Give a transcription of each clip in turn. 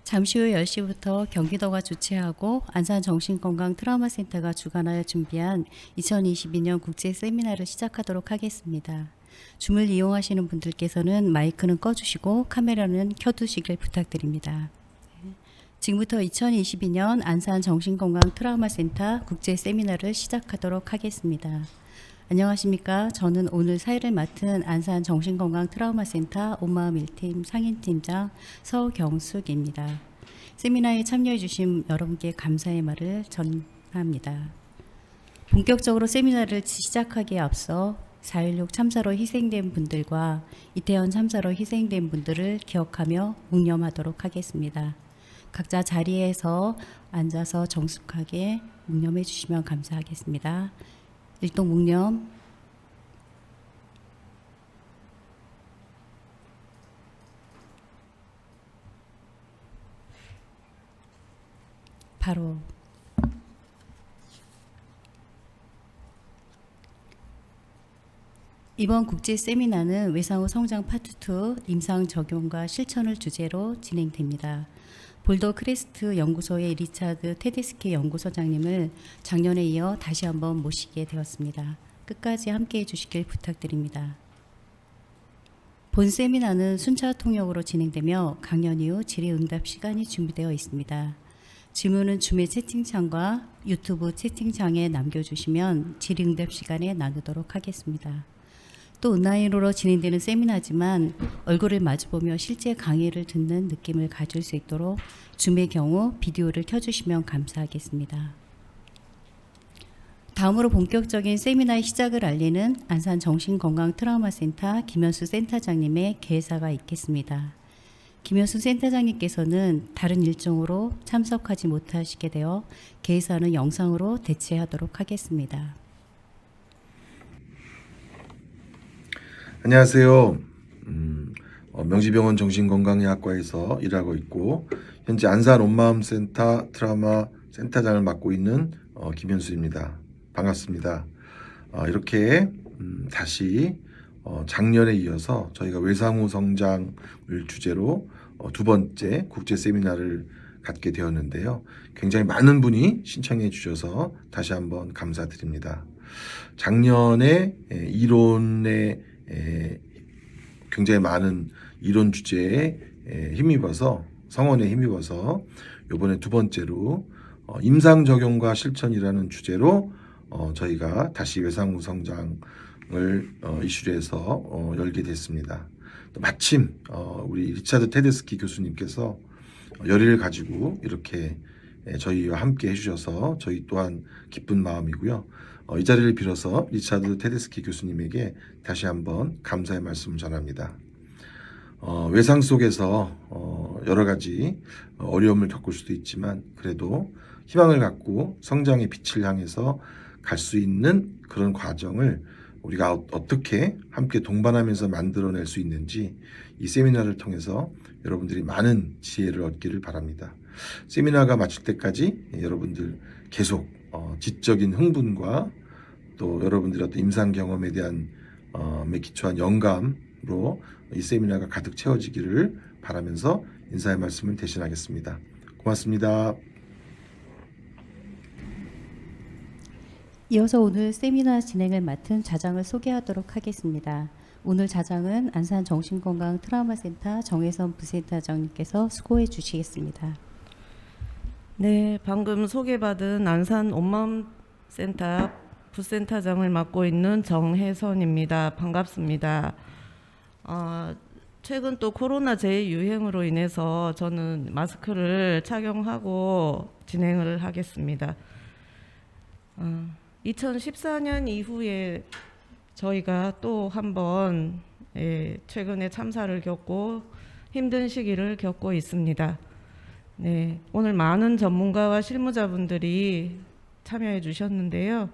잠시 후 10시부터 경기도가 주최하고 안산정신건강트라우마센터가 주관하여 준비한 2022년 국제세미나를 시작하도록 하겠습니다. 줌을 이용하시는 분들께서는 마이크는 꺼주시고 카메라는 켜두시길 부탁드립니다. 지금부터 2022년 안산정신건강트라우마센터 국제세미나를 시작하도록 하겠습니다. 안녕하십니까. 저는 오늘 사회를 맡은 안산정신건강트라우마센터 온마음 1팀 상임팀장 서경숙입니다. 세미나에 참여해 주신 여러분께 감사의 말을 전합니다. 본격적으로 세미나를 시작하기에 앞서 4.16 참사로 희생된 분들과 이태원 참사로 희생된 분들을 기억하며 묵념하도록 하겠습니다. 각자 자리에서 앉아서 정숙하게 묵념해 주시면 감사하겠습니다. 일동 묵념. 바로 이번 국제 세미나는 외상후 성장 파트 2 임상 적용과 실천을 주제로 진행됩니다. 볼더 크레스트 연구소의 리차드 테데스키 연구소장님을 작년에 이어 다시 한번 모시게 되었습니다. 끝까지 함께해 주시길 부탁드립니다. 본 세미나는 순차 통역으로 진행되며 강연 이후 질의응답 시간이 준비되어 있습니다. 질문은 줌의 채팅창과 유튜브 채팅창에 남겨주시면 질의응답 시간에 나누도록 하겠습니다. 또 온라인으로 진행되는 세미나지만 얼굴을 마주보며 실제 강의를 듣는 느낌을 가질 수 있도록 줌의 경우 비디오를 켜주시면 감사하겠습니다. 다음으로 본격적인 세미나의 시작을 알리는 안산정신건강트라우마센터 김현수 센터장님의 개사가 있겠습니다. 김현수 센터장님께서는 다른 일정으로 참석하지 못하시게 되어 개사는 영상으로 대체하도록 하겠습니다. 안녕하세요. 명지병원 정신건강의학과에서 일하고 있고 현재 안산 온마음센터 트라우마 센터장을 맡고 있는 김현수입니다. 반갑습니다. 이렇게 다시 작년에 이어서 저희가 외상후 성장을 주제로 두 번째 국제 세미나를 갖게 되었는데요. 굉장히 많은 분이 신청해 주셔서 다시 한번 감사드립니다. 작년에 이론에 굉장히 많은 이론 주제에 힘입어서 성원에 힘입어서 이번에 두 번째로 임상 적용과 실천이라는 주제로 저희가 다시 외상후 성장을 이슈로 해서 열게 됐습니다. 또 마침 우리 리차드 테데스키 교수님께서 열의를 가지고 이렇게 저희와 함께 해주셔서 저희 또한 기쁜 마음이고요. 이 자리를 빌어서 리차드 테데스키 교수님에게 다시 한번 감사의 말씀을 전합니다. 외상 속에서 여러 가지 어려움을 겪을 수도 있지만 그래도 희망을 갖고 성장의 빛을 향해서 갈 수 있는 그런 과정을 우리가 어떻게 함께 동반하면서 만들어낼 수 있는지 이 세미나를 통해서 여러분들이 많은 지혜를 얻기를 바랍니다. 세미나가 마칠 때까지 여러분들 계속 지적인 흥분과 또 여러분들의 어떤 임상 경험에 대한 기초한 영감으로 이 세미나가 가득 채워지기를 바라면서 인사의 말씀을 대신하겠습니다. 고맙습니다. 이어서 오늘 세미나 진행을 맡은 좌장을 소개하도록 하겠습니다. 오늘 좌장은 안산정신건강트라우마센터 정혜선 부센터장님께서 수고해 주시겠습니다. 네, 방금 소개받은 안산 온마음센터 부센터장을 맡고 있는 정혜선입니다. 반갑습니다. 최근 또 코로나 재유행으로 인해서 저는 마스크를 착용하고 진행을 하겠습니다. 2014년 이후에 저희가 또 한번 최근에 참사를 겪고 힘든 시기를 겪고 있습니다. 네, 오늘 많은 전문가와 실무자분들이 참여해 주셨는데요.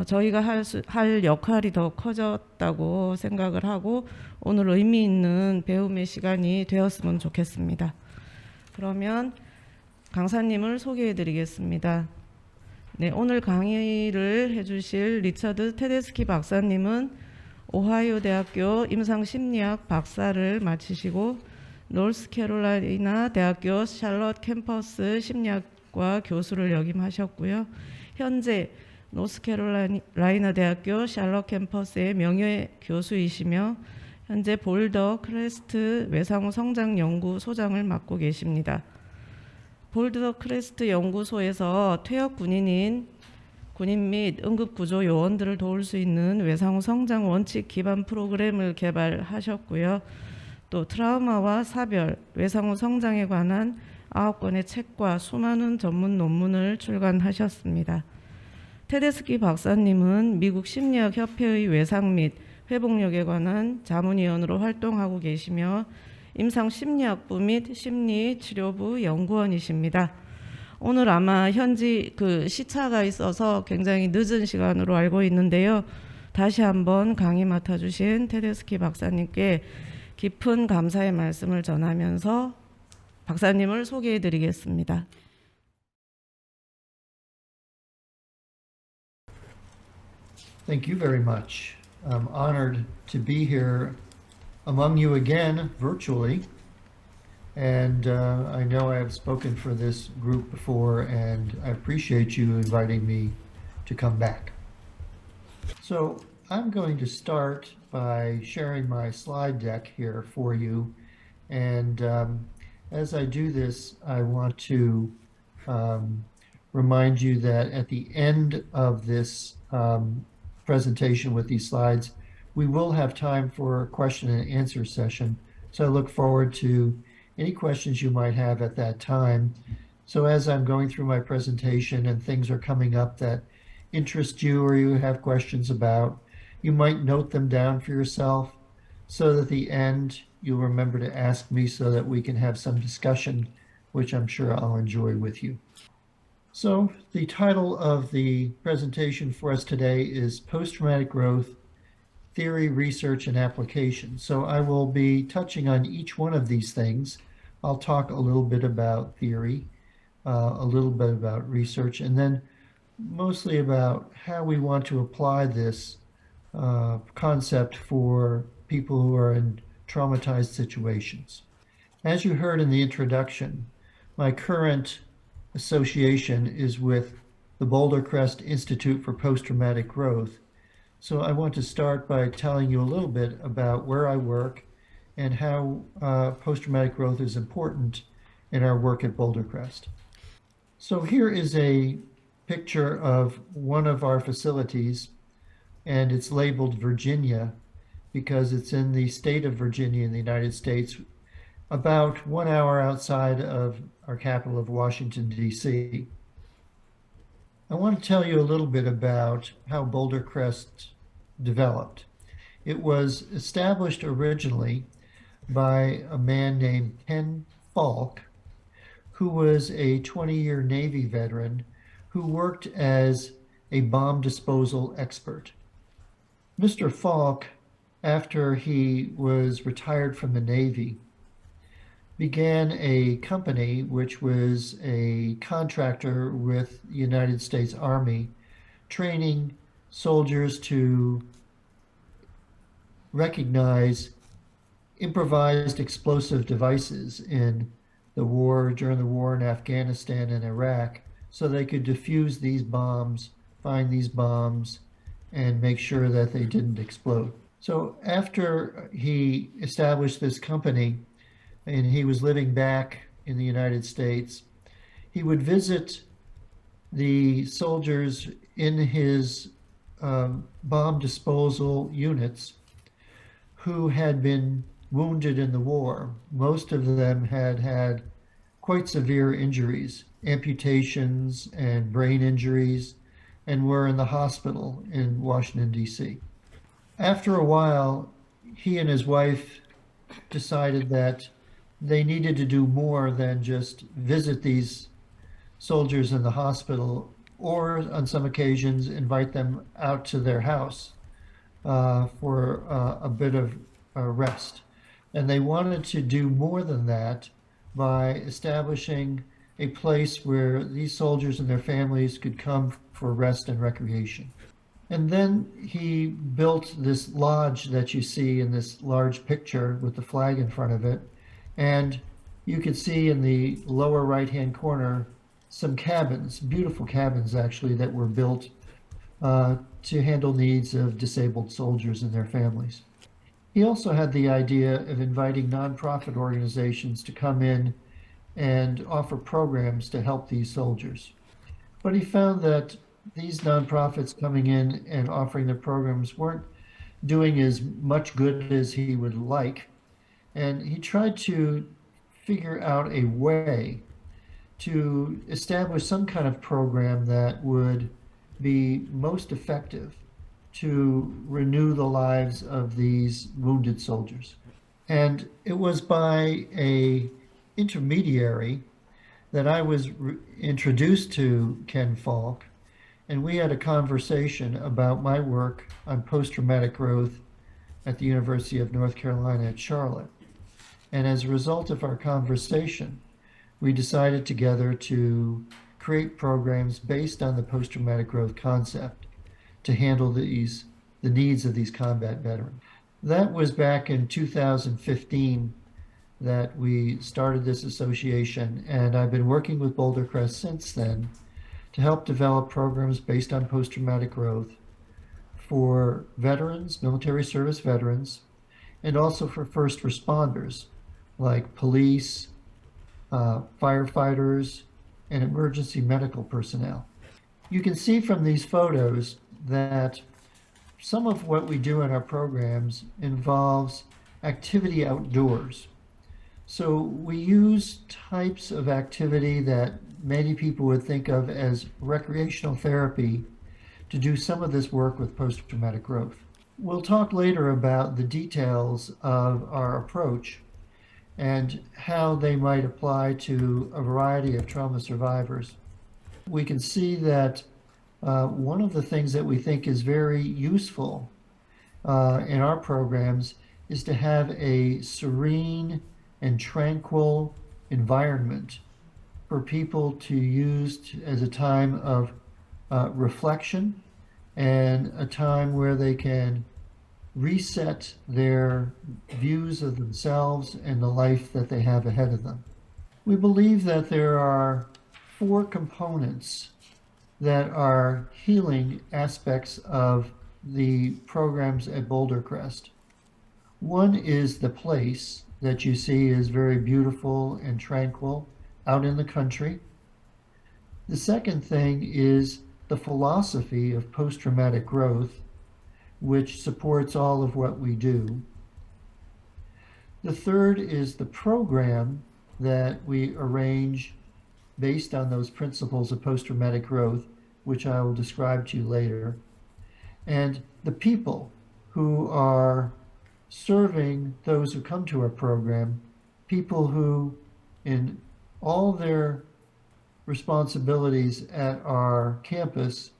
저희가 할 역할이 더 커졌다고 생각을 하고 오늘 의미 있는 배움의 시간이 되었으면 좋겠습니다. 그러면 강사님을 소개해 드리겠습니다. 네, 오늘 강의를 해주실 리차드 테데스키 박사님은 오하이오 대학교 임상심리학 박사를 마치시고 노스캐롤라이나 대학교 샬럿 캠퍼스 심리학과 교수를 역임하셨고요. 현재 노스캐롤라이나 대학교 샬럿 캠퍼스의 명예 교수이시며 현재 볼더 크레스트 외상후 성장 연구소장을 맡고 계십니다. 볼더 크레스트 연구소에서 퇴역 군인 및 응급구조 요원들을 도울 수 있는 외상후 성장 원칙 기반 프로그램을 개발하셨고요. 또 트라우마와 사별, 외상후 성장에 관한 9권의 책과 수많은 전문 논문을 출간하셨습니다. 테데스키 박사님은 미국 심리학 협회의 외상 및 회복력에 관한 자문위원으로 활동하고 계시며 임상심리학부 및 심리치료부 연구원이십니다. 오늘 아마 현지 시차가 있어서 굉장히 늦은 시간으로 알고 있는데요. 다시 한번 강의 맡아주신 테데스키 박사님께 깊은 감사의 말씀을 전하면서 박사님을 소개해 드리겠습니다. Thank you very much. I'm honored to be here among you again virtually. And I know I have spoken for this group before, and I appreciate you inviting me to come back. So I'm going to start by sharing my slide deck here for you. And as I do this, I want to remind you that at the end of this presentation with these slides, we will have time for a question and answer session. So I look forward to any questions you might have at that time. So as I'm going through my presentation and things are coming up that interest you or you have questions about, you might note them down for yourself so that at the end you'll remember to ask me so that we can have some discussion, which I'm sure I'll enjoy with you. So the title of the presentation for us today is Post-Traumatic Growth, Theory, Research, and Application. So I will be touching on each one of these things. I'll talk a little bit about theory, a little bit about research, and then mostly about how we want to apply this concept for people who are in traumatized situations. As you heard in the introduction, my current association is with the Boulder Crest Institute for Post-Traumatic Growth. So I want to start by telling you a little bit about where I work and how post-traumatic growth is important in our work at Boulder Crest. So here is a picture of one of our facilities, and it's labeled Virginia because it's in the state of Virginia in the United States, about 1 hour outside of our capital of Washington, D.C. I want to tell you a little bit about how Boulder Crest developed. It was established originally by a man named Ken Falk, who was a 20-year Navy veteran who worked as a bomb disposal expert. Mr. Falk, after he was retired from the Navy, began a company which was a contractor with the United States Army, training soldiers to recognize improvised explosive devices in the war, during the war in Afghanistan and Iraq, so they could defuse these bombs, find these bombs, and make sure that they didn't explode. So after he established this company, and he was living back in the United States, he would visit the soldiers in his bomb disposal units who had been wounded in the war. Most of them had had quite severe injuries, amputations and brain injuries, and were in the hospital in Washington, D.C. After a while, he and his wife decided that they needed to do more than just visit these soldiers in the hospital, or on some occasions invite them out to their house for a bit of rest. And they wanted to do more than that by establishing a place where these soldiers and their families could come for rest and recreation. And then he built this lodge that you see in this large picture with the flag in front of it. And you can see in the lower right-hand corner some cabins, beautiful cabins actually, that were built to handle needs of disabled soldiers and their families. He also had the idea of inviting nonprofit organizations to come in and offer programs to help these soldiers. But he found that these nonprofits coming in and offering their programs weren't doing as much good as he would like. And he tried to figure out a way to establish some kind of program that would be most effective to renew the lives of these wounded soldiers. And it was by an intermediary that I was introduced to Ken Falk, and we had a conversation about my work on post-traumatic growth at the University of North Carolina at Charlotte. And as a result of our conversation, we decided together to create programs based on the post-traumatic growth concept to handle the needs of these combat veterans. That was back in 2015 that we started this association, and I've been working with Boulder Crest since then to help develop programs based on post-traumatic growth for veterans, military service veterans, and also for first responders like police, firefighters, and emergency medical personnel. You can see from these photos that some of what we do in our programs involves activity outdoors. So we use types of activity that many people would think of as recreational therapy to do some of this work with post-traumatic growth. We'll talk later about the details of our approach and how they might apply to a variety of trauma survivors. We can see that one of the things that we think is very useful in our programs is to have a serene and tranquil environment for people to use as a time of reflection and a time where they can reset their views of themselves and the life that they have ahead of them. We believe that there are 4 components that are healing aspects of the programs at Boulder Crest. One is the place that you see is very beautiful and tranquil out in the country. The second thing is the philosophy of post-traumatic growth, which supports all of what we do. The third is the program that we arrange based on those principles of post-traumatic growth, which I will describe to you later. And the people who are serving those who come to our program, people who in all their responsibilities at our campus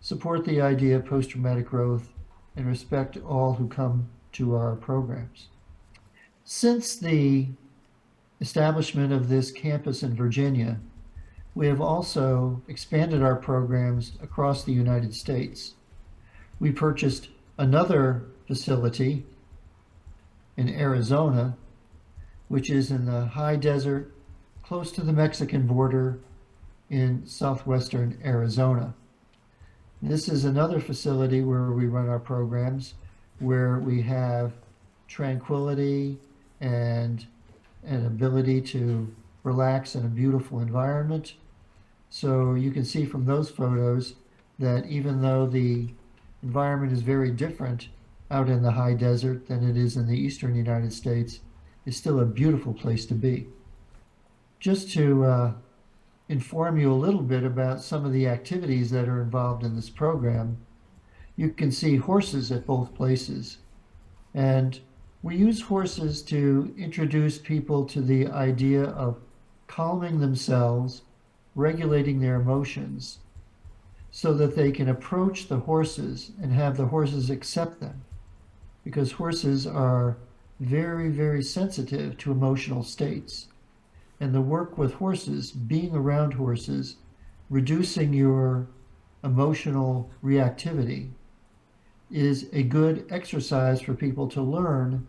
support the idea of post-traumatic growth and respect all who come to our programs. Since the establishment of this campus in Virginia, we have also expanded our programs across the United States. We purchased another facility in Arizona, which is in the high desert close to the Mexican border in southwestern Arizona. This is another facility where we run our programs, where we have tranquility and an ability to relax in a beautiful environment. So you can see from those photos that even though the environment is very different out in the high desert than it is in the eastern United States, it's still a beautiful place to be. Just to inform you a little bit about some of the activities that are involved in this program, you can see horses at both places. And we use horses to introduce people to the idea of calming themselves, regulating their emotions, so that they can approach the horses and have the horses accept them. Because horses are very, very sensitive to emotional states. And the work with horses, being around horses, reducing your emotional reactivity, is a good exercise for people to learn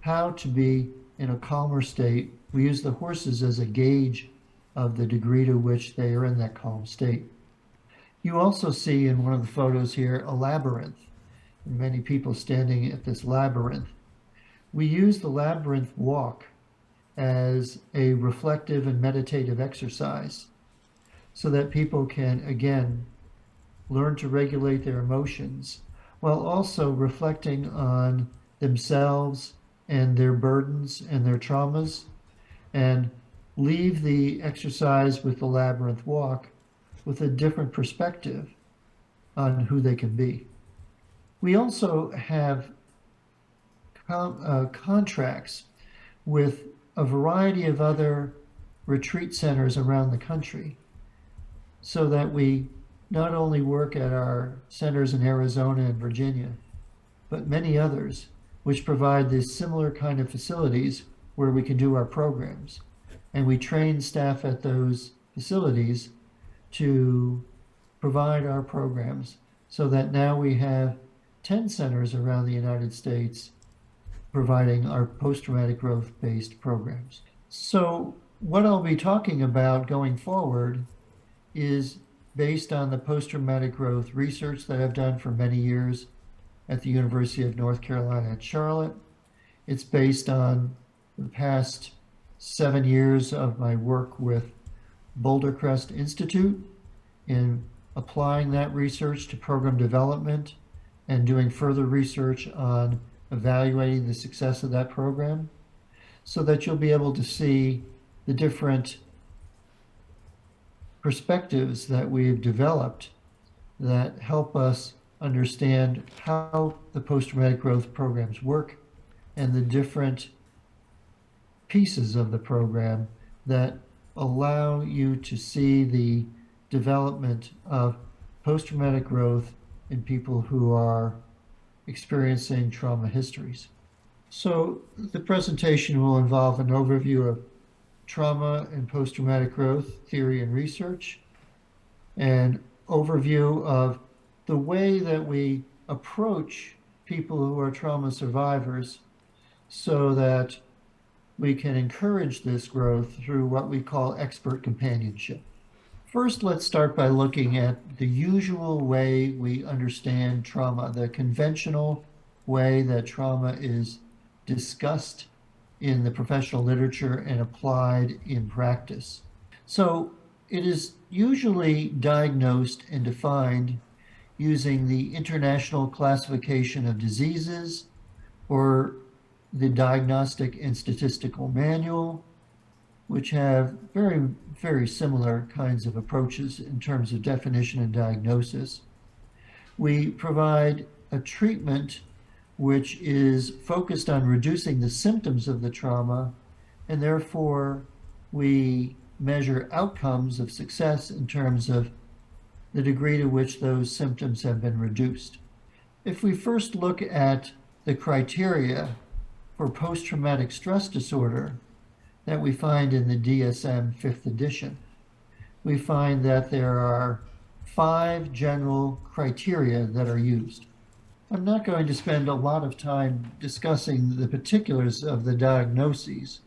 how to be in a calmer state. We use the horses as a gauge of the degree to which they are in that calm state. You also see in one of the photos here a labyrinth, and many people standing at this labyrinth. We use the labyrinth walk as a reflective and meditative exercise so that people can, again, learn to regulate their emotions while also reflecting on themselves and their burdens and their traumas, and leave the exercise with the labyrinth walk with a different perspective on who they can be. We also have contracts with a variety of other retreat centers around the country so that we not only work at our centers in Arizona and Virginia, but many others which provide these similar kind of facilities where we can do our programs. And we train staff at those facilities to provide our programs so that now we have 10 centers around the United States providing our post-traumatic growth-based programs. So what I'll be talking about going forward is based on the post-traumatic growth research that I've done for many years at the University of North Carolina at Charlotte. It's based on the past 7 years of my work with Boulder Crest Institute in applying that research to program development and doing further research on evaluating the success of that program, so that you'll be able to see the different perspectives that we've developed that help us understand how the post-traumatic growth programs work and the different pieces of the program that allow you to see the development of post-traumatic growth in people who are experiencing trauma histories. So the presentation will involve an overview of trauma and post-traumatic growth theory and research, an overview of the way that we approach people who are trauma survivors so that we can encourage this growth through what we call expert companionship. First, let's start by looking at the usual way we understand trauma, the conventional way that trauma is discussed in the professional literature and applied in practice. So it is usually diagnosed and defined using the International Classification of Diseases or the Diagnostic and Statistical Manual, which have very, very similar kinds of approaches in terms of definition and diagnosis. We provide a treatment which is focused on reducing the symptoms of the trauma, and therefore we measure outcomes of success in terms of the degree to which those symptoms have been reduced. If we first look at the criteria for post-traumatic stress disorder that we find in the DSM 5th edition, we find that there are 5 general criteria that are used. I'm not going to spend a lot of time discussing the particulars of the diagnoses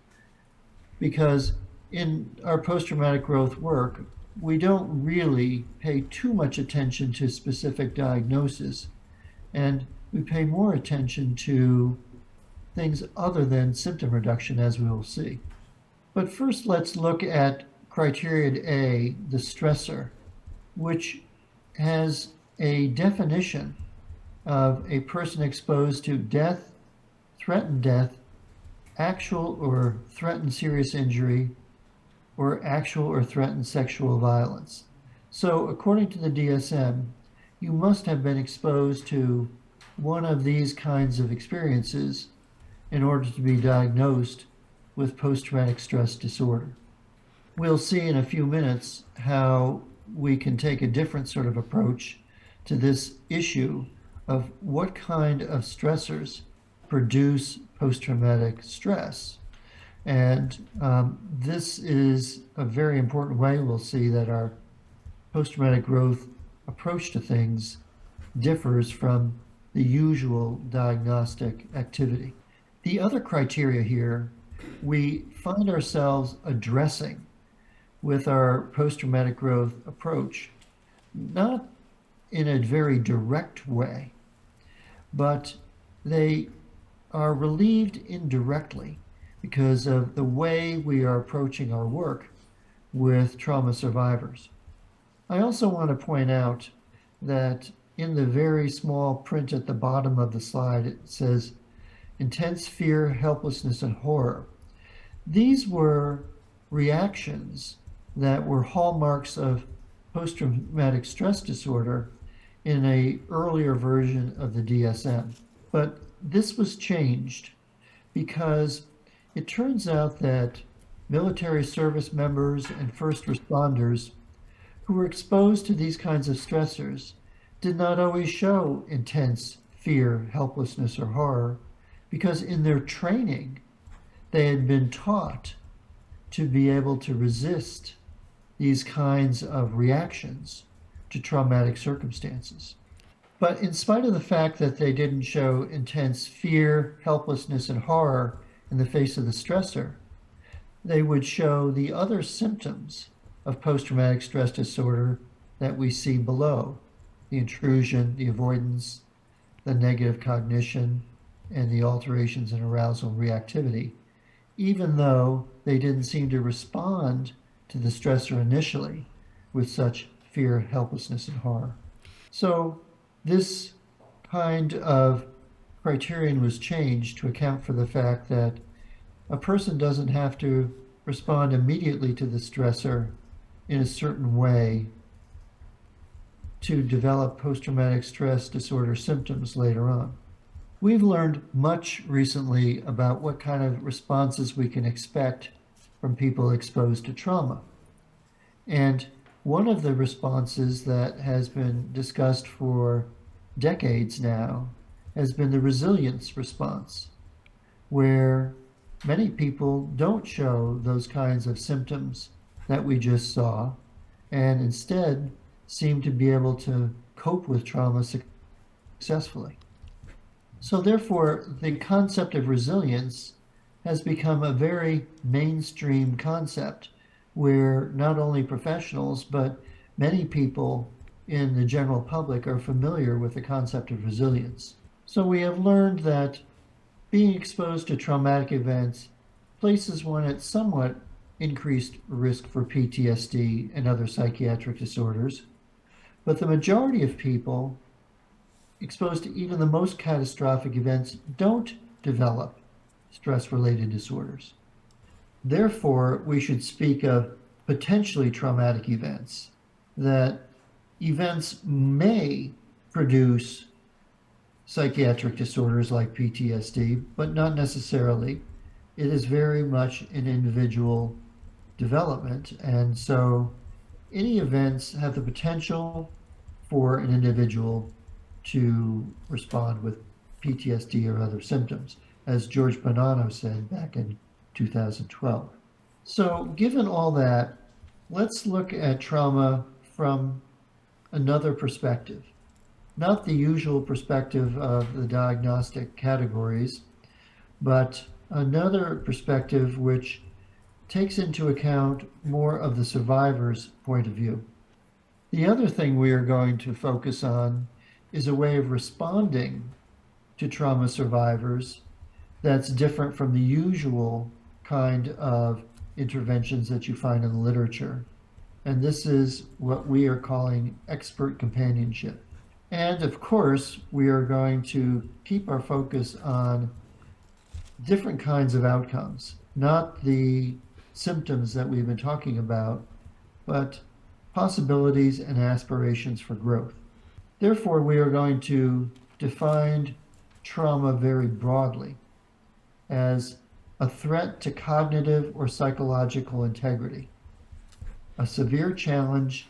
because in our post-traumatic growth work, we don't really pay too much attention to specific diagnosis, and we pay more attention to things other than symptom reduction, as we will see. But first, let's look at criteria A, the stressor, which has a definition of a person exposed to death, threatened death, actual or threatened serious injury, or actual or threatened sexual violence. So according to the DSM, you must have been exposed to one of these kinds of experiences in order to be diagnosed with post-traumatic stress disorder. We'll see in a few minutes how we can take a different sort of approach to this issue of what kind of stressors produce post-traumatic stress. And this is a very important way we'll see that our post-traumatic growth approach to things differs from the usual diagnostic activity. The other criteria here we find ourselves addressing with our post-traumatic growth approach, not in a very direct way, but they are relieved indirectly because of the way we are approaching our work with trauma survivors. I also want to point out that in the very small print at the bottom of the slide, it says intense fear, helplessness, and horror. These were reactions that were hallmarks of post-traumatic stress disorder in an earlier version of the DSM. But this was changed because it turns out that military service members and first responders who were exposed to these kinds of stressors did not always show intense fear, helplessness, or horror, because in their training, they had been taught to be able to resist these kinds of reactions to traumatic circumstances. But in spite of the fact that they didn't show intense fear, helplessness, and horror in the face of the stressor, they would show the other symptoms of post-traumatic stress disorder that we see below: the intrusion, the avoidance, the negative cognition, and the alterations in arousal and reactivity, even though they didn't seem to respond to the stressor initially with such fear, helplessness, and horror. So this kind of criterion was changed to account for the fact that a person doesn't have to respond immediately to the stressor in a certain way to develop post-traumatic stress disorder symptoms later on. We've learned much recently about what kind of responses we can expect from people exposed to trauma. And one of the responses that has been discussed for decades now has been the resilience response, where many people don't show those kinds of symptoms that we just saw, and instead seem to be able to cope with trauma successfully. So therefore, the concept of resilience has become a very mainstream concept where not only professionals, but many people in the general public are familiar with the concept of resilience. So we have learned that being exposed to traumatic events places one at somewhat increased risk for PTSD and other psychiatric disorders, but the majority of people exposed to even the most catastrophic events don't develop stress-related disorders. Therefore, we should speak of potentially traumatic events, that events may produce psychiatric disorders like PTSD, but not necessarily. It is very much an individual development, and so any events have the potential for an individual to respond with PTSD or other symptoms, as George Bonanno said back in 2012. So given all that, let's look at trauma from another perspective, not the usual perspective of the diagnostic categories, but another perspective which takes into account more of the survivor's point of view. The other thing we are going to focus on is a way of responding to trauma survivors that's different from the usual kind of interventions that you find in the literature. And this is what we are calling expert companionship. And of course, we are going to keep our focus on different kinds of outcomes, not the symptoms that we've been talking about, but possibilities and aspirations for growth. Therefore, we are going to define trauma very broadly as a threat to cognitive or psychological integrity, a severe challenge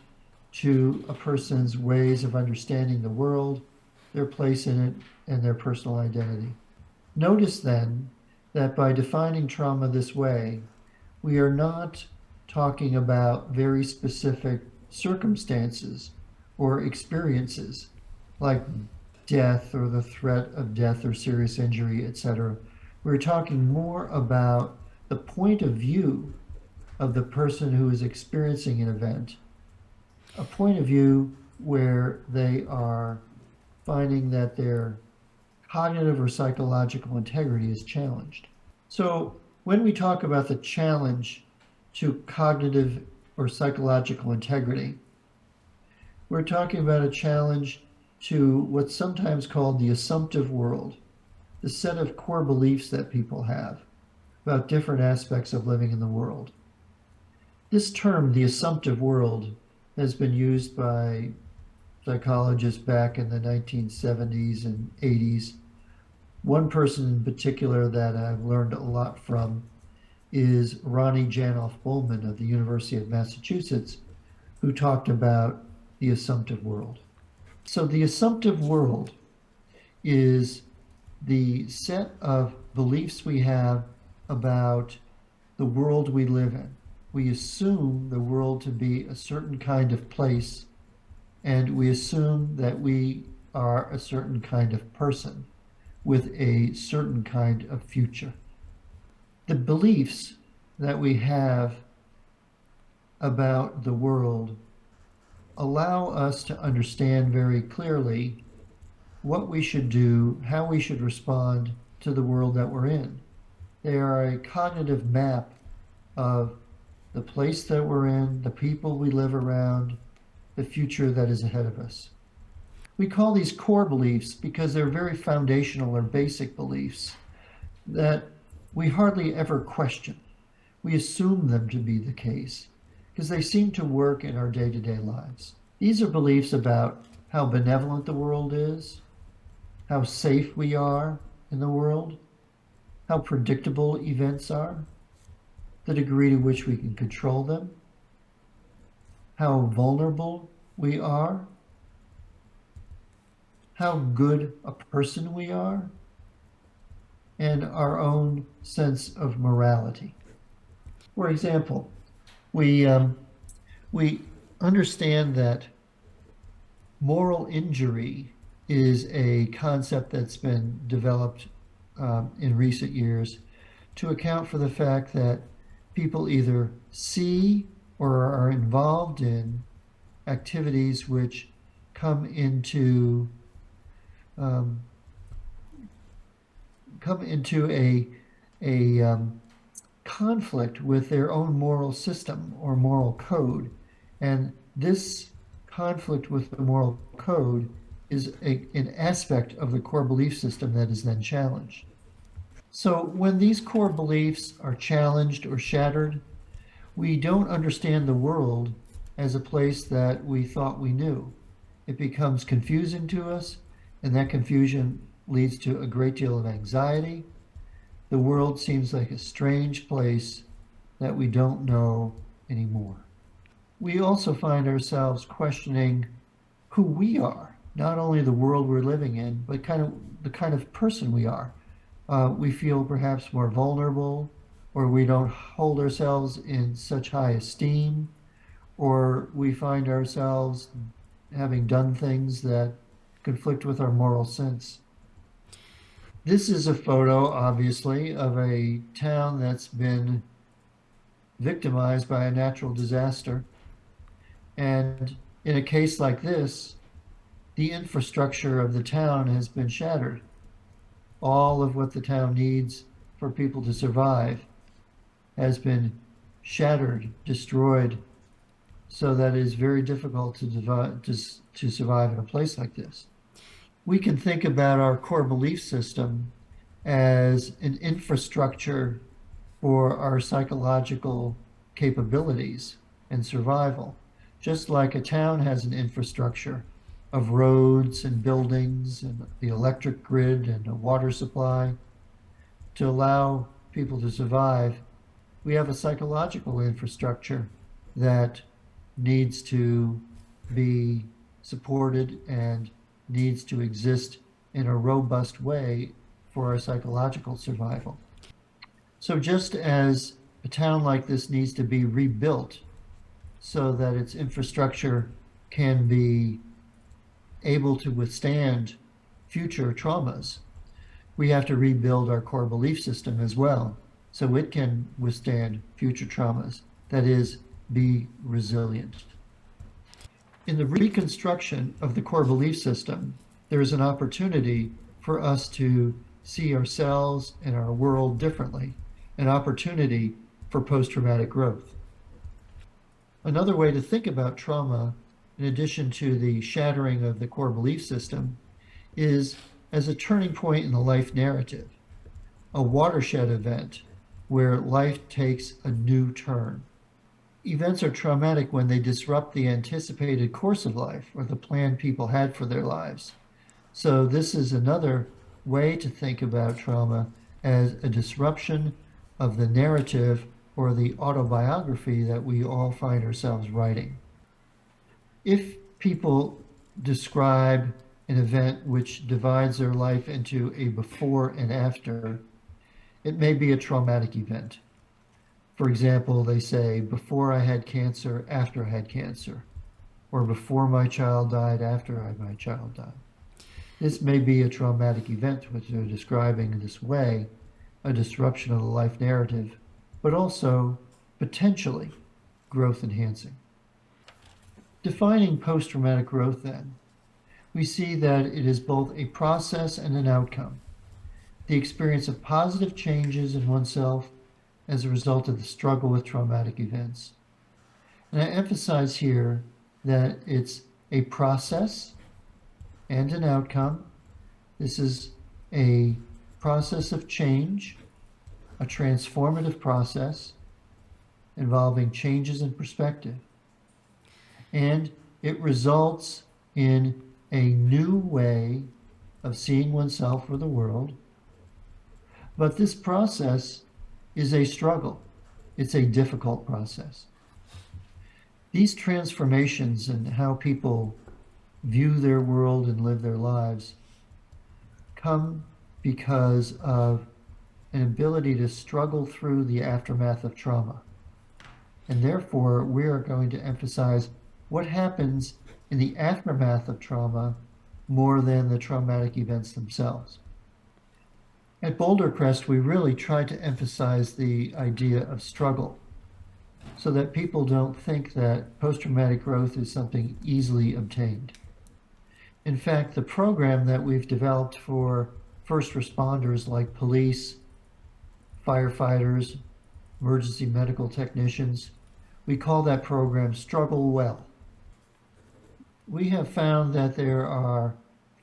to a person's ways of understanding the world, their place in it, and their personal identity. Notice then that by defining trauma this way, we are not talking about very specific circumstances or experiences like death or the threat of death or serious injury, etc. We're talking more about the point of view of the person who is experiencing an event, a point of view where they are finding that their cognitive or psychological integrity is challenged. So when we talk about the challenge to cognitive or psychological integrity, we're talking about a challenge to what's sometimes called the assumptive world, the set of core beliefs that people have about different aspects of living in the world. This term, the assumptive world, has been used by psychologists back in the 1970s and 80s. One person in particular that I've learned a lot from is Ronnie Janoff-Bullman of the University of Massachusetts, who talked about the assumptive world. So the assumptive world is the set of beliefs we have about the world we live in. We assume the world to be a certain kind of place, and we assume that we are a certain kind of person with a certain kind of future. The beliefs that we have about the world allow us to understand very clearly what we should do, how we should respond to the world that we're in. They are a cognitive map of the place that we're in, the people we live around, the future that is ahead of us. We call these core beliefs because they're very foundational or basic beliefs that we hardly ever question. We assume them to be the case because they seem to work in our day-to-day lives. These are beliefs about how benevolent the world is, how safe we are in the world, how predictable events are, the degree to which we can control them, how vulnerable we are, how good a person we are, and our own sense of morality. For example, we understand that moral injury is a concept that's been developed in recent years to account for the fact that people either see or are involved in activities which come into a conflict with their own moral system or moral code. And this conflict with the moral code is an aspect of the core belief system that is then challenged. So when these core beliefs are challenged or shattered, we don't understand the world as a place that we thought we knew. It becomes confusing to us, and that confusion leads to a great deal of anxiety. The world seems like a strange place that we don't know anymore. We also find ourselves questioning who we are, not only the world we're living in, but the kind of person we are. We feel perhaps more vulnerable, or we don't hold ourselves in such high esteem, or we find ourselves having done things that conflict with our moral sense. This is a photo, obviously, of a town that's been victimized by a natural disaster. And in a case like this, the infrastructure of the town has been shattered. All of what the town needs for people to survive has been shattered, destroyed, so that it is very difficult to survive in a place like this. We can think about our core belief system as an infrastructure for our psychological capabilities and survival. Just like a town has an infrastructure of roads and buildings and the electric grid and a water supply to allow people to survive, we have a psychological infrastructure that needs to be supported and needs to exist in a robust way for our psychological survival. So just as a town like this needs to be rebuilt so that its infrastructure can be able to withstand future traumas, we have to rebuild our core belief system as well, so it can withstand future traumas. That is, be resilient. In the reconstruction of the core belief system, there is an opportunity for us to see ourselves and our world differently, an opportunity for post-traumatic growth. Another way to think about trauma, in addition to the shattering of the core belief system, is as a turning point in the life narrative, a watershed event where life takes a new turn. Events are traumatic when they disrupt the anticipated course of life or the plan people had for their lives. So this is another way to think about trauma as a disruption of the narrative or the autobiography that we all find ourselves writing. If people describe an event which divides their life into a before and after, it may be a traumatic event. For example, they say, before I had cancer, after I had cancer, or before my child died, after my child died. This may be a traumatic event, which they're describing in this way, a disruption of the life narrative, but also potentially growth enhancing. Defining post-traumatic growth then, we see that it is both a process and an outcome. The experience of positive changes in oneself as a result of the struggle with traumatic events. And I emphasize here that it's a process and an outcome. This is a process of change, a transformative process involving changes in perspective. And it results in a new way of seeing oneself or the world. But this process is a struggle. It's a difficult process. These transformations and how people view their world and live their lives come because of an ability to struggle through the aftermath of trauma. And therefore, we are going to emphasize what happens in the aftermath of trauma more than the traumatic events themselves. At Boulder Crest, we really try to emphasize the idea of struggle so that people don't think that post-traumatic growth is something easily obtained. In fact, the program that we've developed for first responders like police, firefighters, emergency medical technicians, we call that program Struggle Well. We have found that there are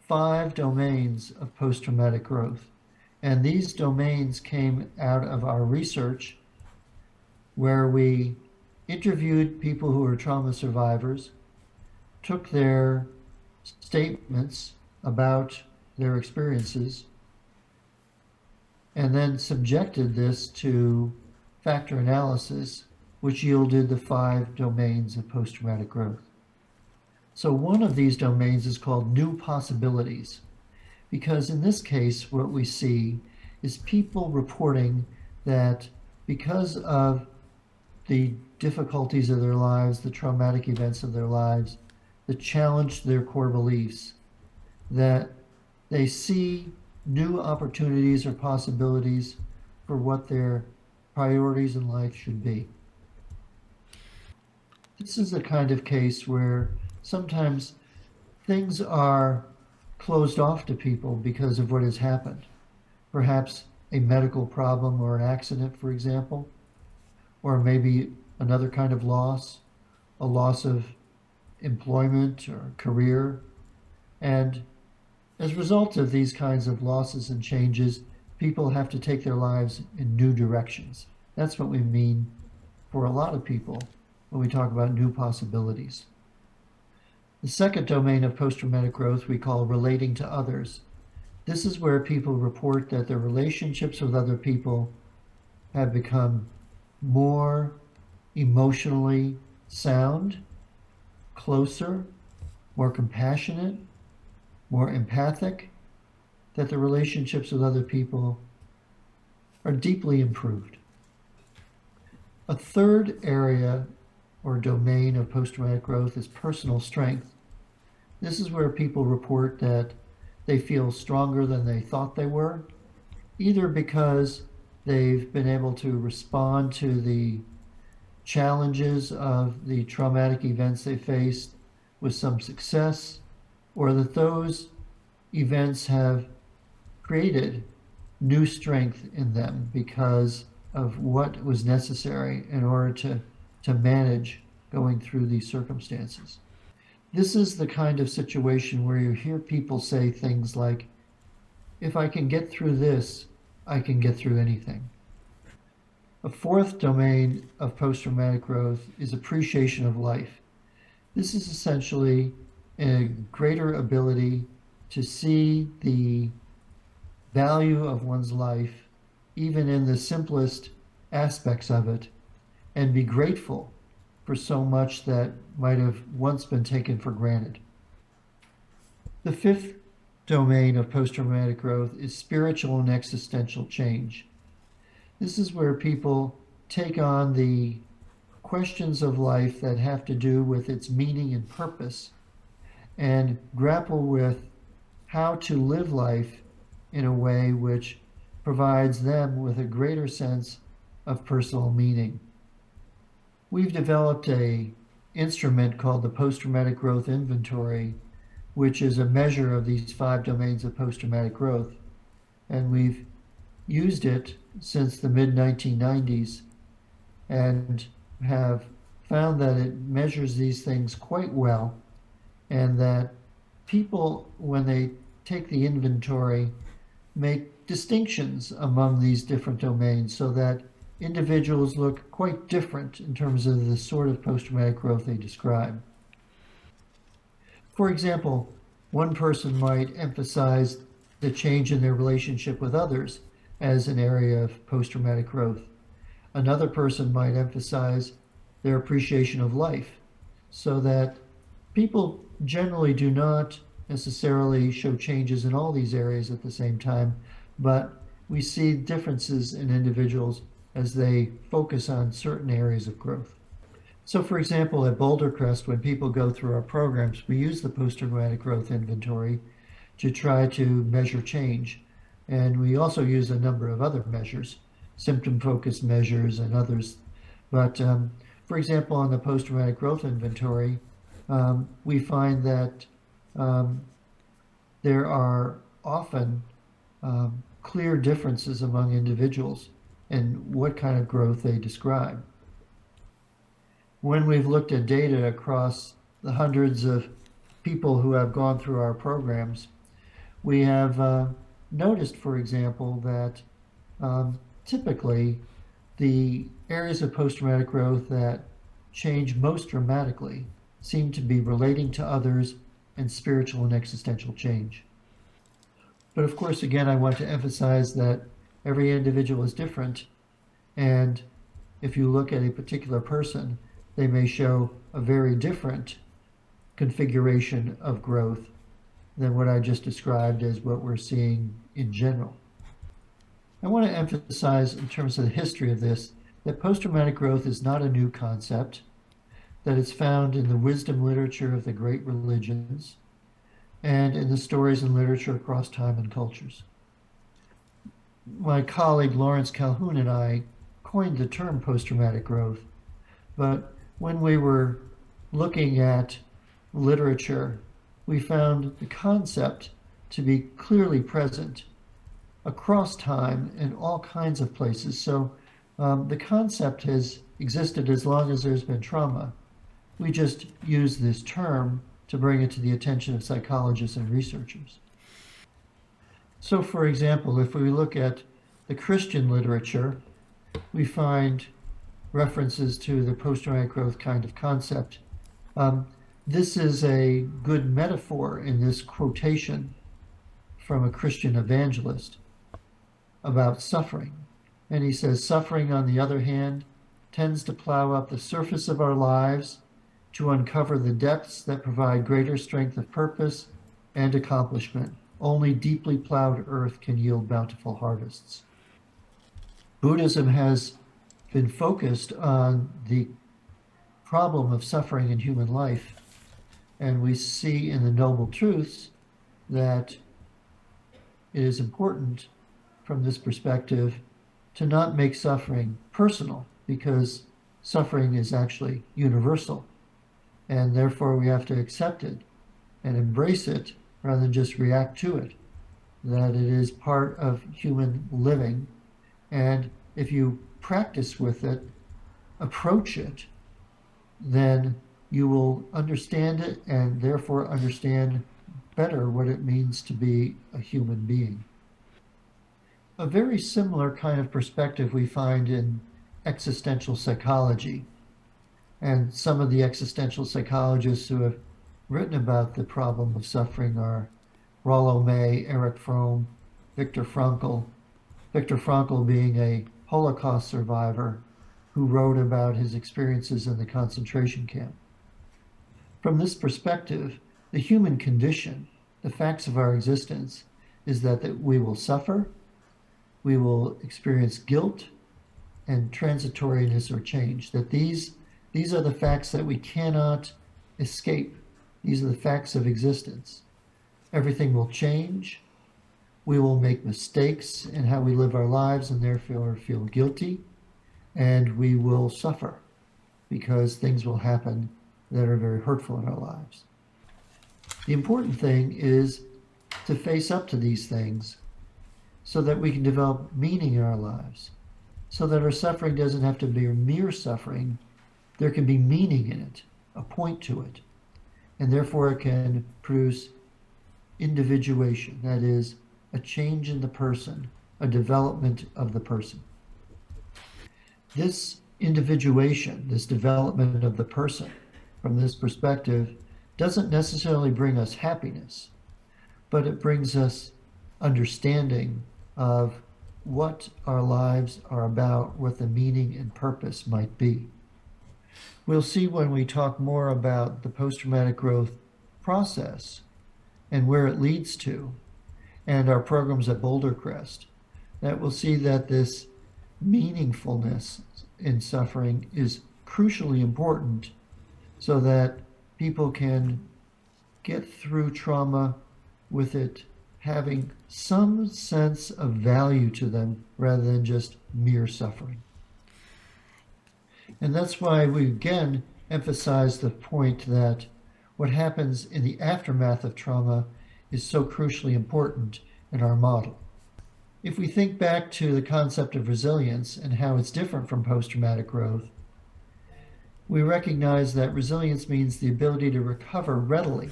5 domains of post-traumatic growth. And these domains came out of our research where we interviewed people who were trauma survivors, took their statements about their experiences, and then subjected this to factor analysis, which yielded the 5 domains of post-traumatic growth. So one of these domains is called new possibilities. Because in this case, what we see is people reporting that because of the difficulties of their lives, the traumatic events of their lives, that challenged their core beliefs, that they see new opportunities or possibilities for what their priorities in life should be. This is a kind of case where sometimes things are closed off to people because of what has happened. Perhaps a medical problem or an accident, for example, or maybe another kind of loss, a loss of employment or career. And as a result of these kinds of losses and changes, people have to take their lives in new directions. That's what we mean for a lot of people when we talk about new possibilities. The second domain of post-traumatic growth we call relating to others. This is where people report that their relationships with other people have become more emotionally sound, closer, more compassionate, more empathic, that the relationships with other people are deeply improved. A third area or domain of post-traumatic growth is personal strength. This is where people report that they feel stronger than they thought they were, either because they've been able to respond to the challenges of the traumatic events they faced with some success, or that those events have created new strength in them because of what was necessary in order to manage going through these circumstances. This is the kind of situation where you hear people say things like, if I can get through this, I can get through anything. A fourth domain of post-traumatic growth is appreciation of life. This is essentially a greater ability to see the value of one's life, even in the simplest aspects of it, and be grateful for so much that might have once been taken for granted. The fifth domain of post-traumatic growth is spiritual and existential change. This is where people take on the questions of life that have to do with its meaning and purpose and grapple with how to live life in a way which provides them with a greater sense of personal meaning. We've developed an instrument called the Post-Traumatic Growth Inventory, which is a measure of these 5 domains of post-traumatic growth. And we've used it since the mid-1990s and have found that it measures these things quite well, and that people, when they take the inventory, make distinctions among these different domains so that individuals look quite different in terms of the sort of post-traumatic growth they describe. For example, one person might emphasize the change in their relationship with others as an area of post-traumatic growth. Another person might emphasize their appreciation of life, so that people generally do not necessarily show changes in all these areas at the same time, but we see differences in individuals as they focus on certain areas of growth. So for example, at Boulder, Crest, when people go through our programs, we use the post-traumatic growth inventory to try to measure change. And we also use a number of other measures, symptom-focused measures and others. But for example, on the post-traumatic growth inventory, we find that there are often clear differences among individuals and what kind of growth they describe. When we've looked at data across the hundreds of people who have gone through our programs, we have noticed, for example, that typically the areas of post-traumatic growth that change most dramatically seem to be relating to others and spiritual and existential change. But of course, again, I want to emphasize that every individual is different, and if you look at a particular person, they may show a very different configuration of growth than what I just described as what we're seeing in general. I want to emphasize, in terms of the history of this, that post-traumatic growth is not a new concept, that it's found in the wisdom literature of the great religions and in the stories and literature across time and cultures. My colleague Lawrence Calhoun and I coined the term post-traumatic growth, but when we were looking at literature, we found the concept to be clearly present across time in all kinds of places. So the concept has existed as long as there's been trauma. We just use this term to bring it to the attention of psychologists and researchers. So for example, if we look at the Christian literature, we find references to the post-traumatic growth kind of concept. This is a good metaphor in this quotation from a Christian evangelist about suffering. And he says, suffering, on the other hand, tends to plow up the surface of our lives to uncover the depths that provide greater strength of purpose and accomplishment. Only deeply plowed earth can yield bountiful harvests. Buddhism has been focused on the problem of suffering in human life, and we see in the Noble Truths that it is important from this perspective to not make suffering personal, because suffering is actually universal, and therefore we have to accept it and embrace it rather than just react to it, that it is part of human living. And if you practice with it, approach it, then you will understand it and therefore understand better what it means to be a human being. A very similar kind of perspective we find in existential psychology. And some of the existential psychologists who have written about the problem of suffering are Rollo May, Erich Fromm, Viktor Frankl. Viktor Frankl being a Holocaust survivor who wrote about his experiences in the concentration camp. From this perspective, the human condition, the facts of our existence, is that we will suffer, we will experience guilt and transitoriness or change, that these are the facts that we cannot escape. These are the facts of existence. Everything will change. We will make mistakes in how we live our lives and therefore feel guilty, and we will suffer because things will happen that are very hurtful in our lives. The important thing is to face up to these things so that we can develop meaning in our lives, so that our suffering doesn't have to be mere suffering. There can be meaning in it, a point to it, and therefore it can produce individuation, that is, a change in the person, a development of the person. This individuation, this development of the person, from this perspective, doesn't necessarily bring us happiness, but it brings us understanding of what our lives are about, what the meaning and purpose might be. We'll see when we talk more about the post-traumatic growth process and where it leads to, and our programs at Boulder, Crest, that we'll see that this meaningfulness in suffering is crucially important so that people can get through trauma with it having some sense of value to them rather than just mere suffering. And that's why we again emphasize the point that what happens in the aftermath of trauma is so crucially important in our model. If we think back to the concept of resilience and how it's different from post-traumatic growth, we recognize that resilience means the ability to recover readily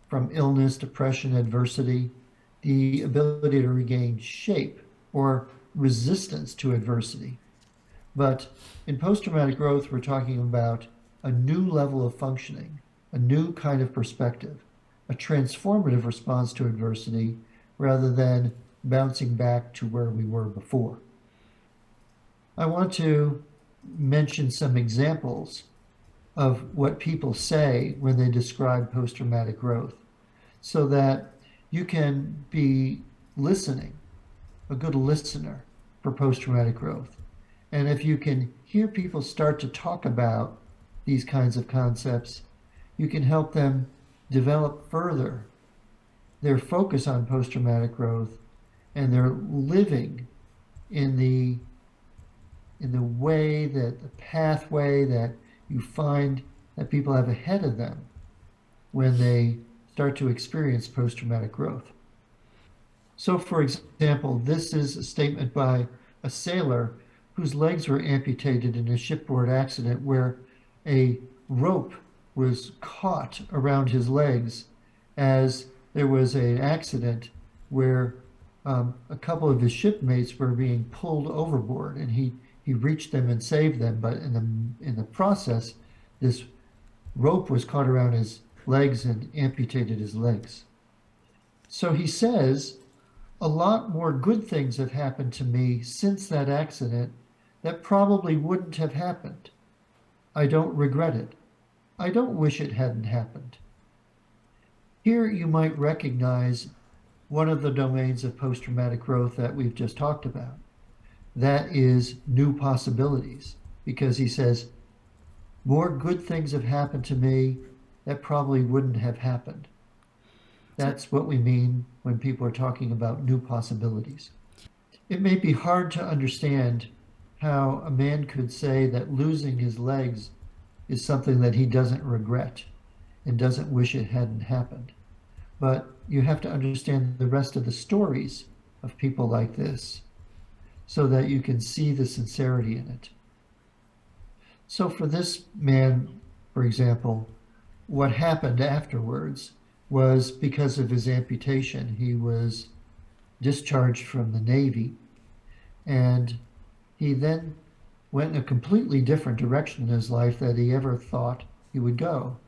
from illness, depression, adversity, the ability to regain shape or resistance to adversity. But in post-traumatic growth, we're talking about a new level of functioning, a new kind of perspective, a transformative response to adversity rather than bouncing back to where we were before. I want to mention some examples of what people say when they describe post-traumatic growth so that you can be listening, a good listener for post-traumatic growth. And if you can hear people start to talk about these kinds of concepts, you can help them develop further their focus on post-traumatic growth and their living in the way that the pathway that you find that people have ahead of them when they start to experience post-traumatic growth. So for example, this is a statement by a sailor whose legs were amputated in a shipboard accident where a rope was caught around his legs as there was an accident where a couple of his shipmates were being pulled overboard, and he reached them and saved them, but in the process, this rope was caught around his legs and amputated his legs. So he says, a lot more good things have happened to me since that accident that probably wouldn't have happened. I don't regret it. I don't wish it hadn't happened. Here you might recognize one of the domains of post-traumatic growth that we've just talked about. That is new possibilities, because he says, more good things have happened to me that probably wouldn't have happened. That's what we mean when people are talking about new possibilities. It may be hard to understand how a man could say that losing his legs is something that he doesn't regret and doesn't wish it hadn't happened. But you have to understand the rest of the stories of people like this so that you can see the sincerity in it. So for this man, for example, what happened afterwards was because of his amputation. He was discharged from the Navy, and he then went in a completely different direction in his life than he ever thought he would go.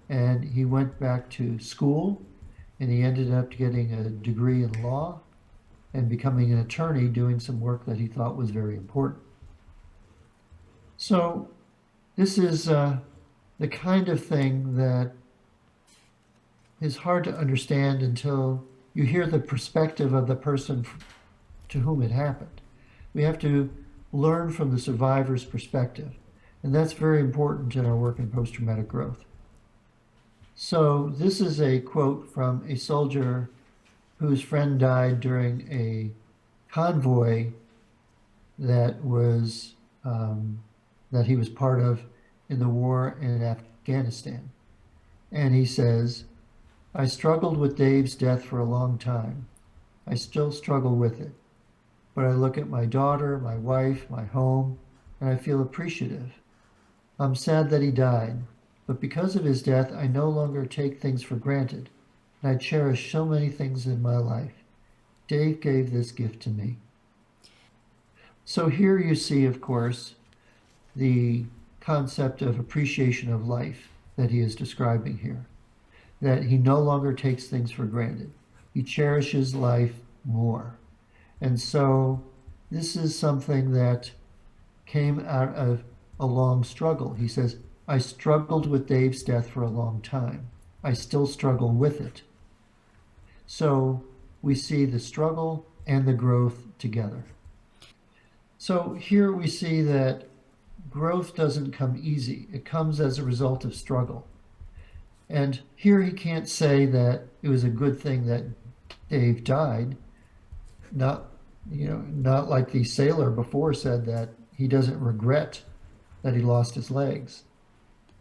And he went back to school, and he ended up getting a degree in law and becoming an attorney, doing some work that he thought was very important. So this is the kind of thing that is hard to understand until you hear the perspective of the person to whom it happened. We have to learn from the survivor's perspective, and that's very important in our work in post-traumatic growth. So this is a quote from a soldier whose friend died during a convoy that was that he was part of in the war in Afghanistan. And he says, "I struggled with Dave's death for a long time. I still struggle with it. But I look at my daughter, my wife, my home, and I feel appreciative. I'm sad that he died, but because of his death, I no longer take things for granted, and I cherish so many things in my life. Dave gave this gift to me." So here you see, of course, the concept of appreciation of life that he is describing here, that he no longer takes things for granted. He cherishes life more. And so this is something that came out of a long struggle. He says, "I struggled with Dave's death for a long time. I still struggle with it." So we see the struggle and the growth together. So here we see that growth doesn't come easy. It comes as a result of struggle. And here he can't say that it was a good thing that Dave died. Not like the sailor before said that he doesn't regret that he lost his legs.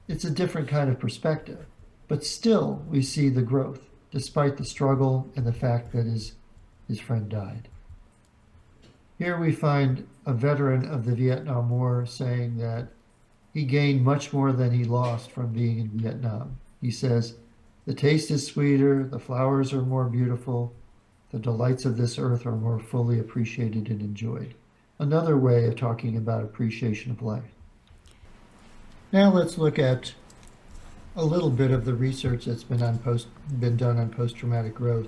It's a different kind of perspective, but still we see the growth despite the struggle and the fact that his friend died. Here we find a veteran of the Vietnam War saying that he gained much more than he lost from being in Vietnam. He says, "The taste is sweeter, the flowers are more beautiful, the delights of this earth are more fully appreciated and enjoyed." Another way of talking about appreciation of life. Now let's look at a little bit of the research that's been done on post-traumatic growth.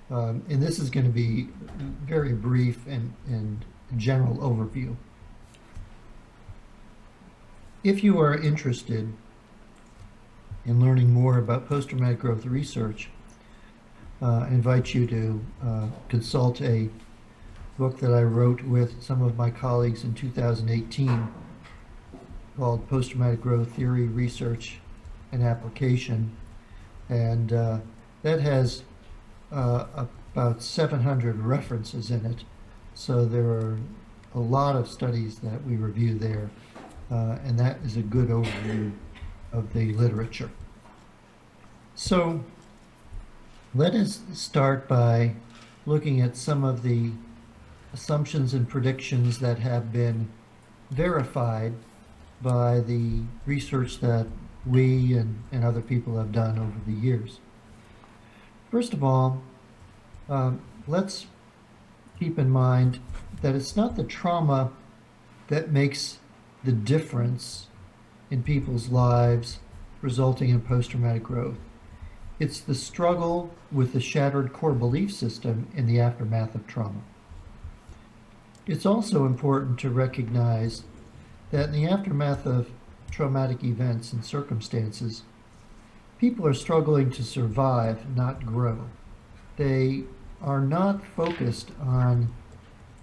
And this is going to be very brief and general overview. If you are interested in learning more about post-traumatic growth research, I invite you to consult a book that I wrote with some of my colleagues in 2018 called Post-Traumatic Growth Theory, Research, and Application. And that has about 700 references in it. So there are a lot of studies that we review there, and that is a good overview of the literature. So let us start by looking at some of the assumptions and predictions that have been verified by the research that we and other people have done over the years. First of all, let's keep in mind that it's not the trauma that makes the difference in people's lives resulting in post-traumatic growth. It's the struggle with the shattered core belief system in the aftermath of trauma. It's also important to recognize that in the aftermath of traumatic events and circumstances, people are struggling to survive, not grow. They are not focused on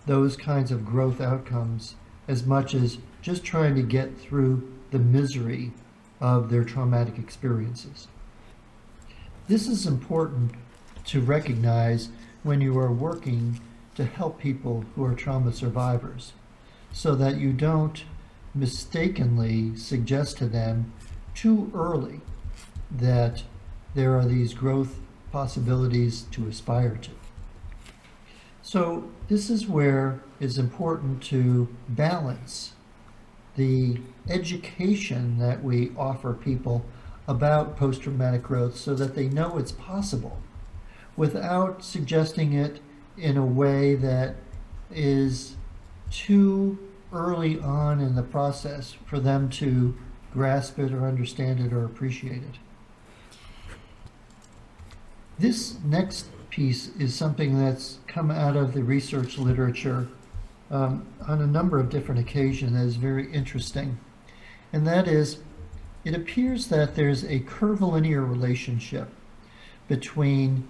those kinds of growth outcomes as much as just trying to get through the misery of their traumatic experiences. This is important to recognize when you are working to help people who are trauma survivors so that you don't mistakenly suggest to them too early that there are these growth possibilities to aspire to. So this is where it's important to balance the education that we offer people about post-traumatic growth so that they know it's possible without suggesting it in a way that is too early on in the process for them to grasp it or understand it or appreciate it. This next piece is something that's come out of the research literature on a number of different occasions that is very interesting. And that is, it appears that there's a curvilinear relationship between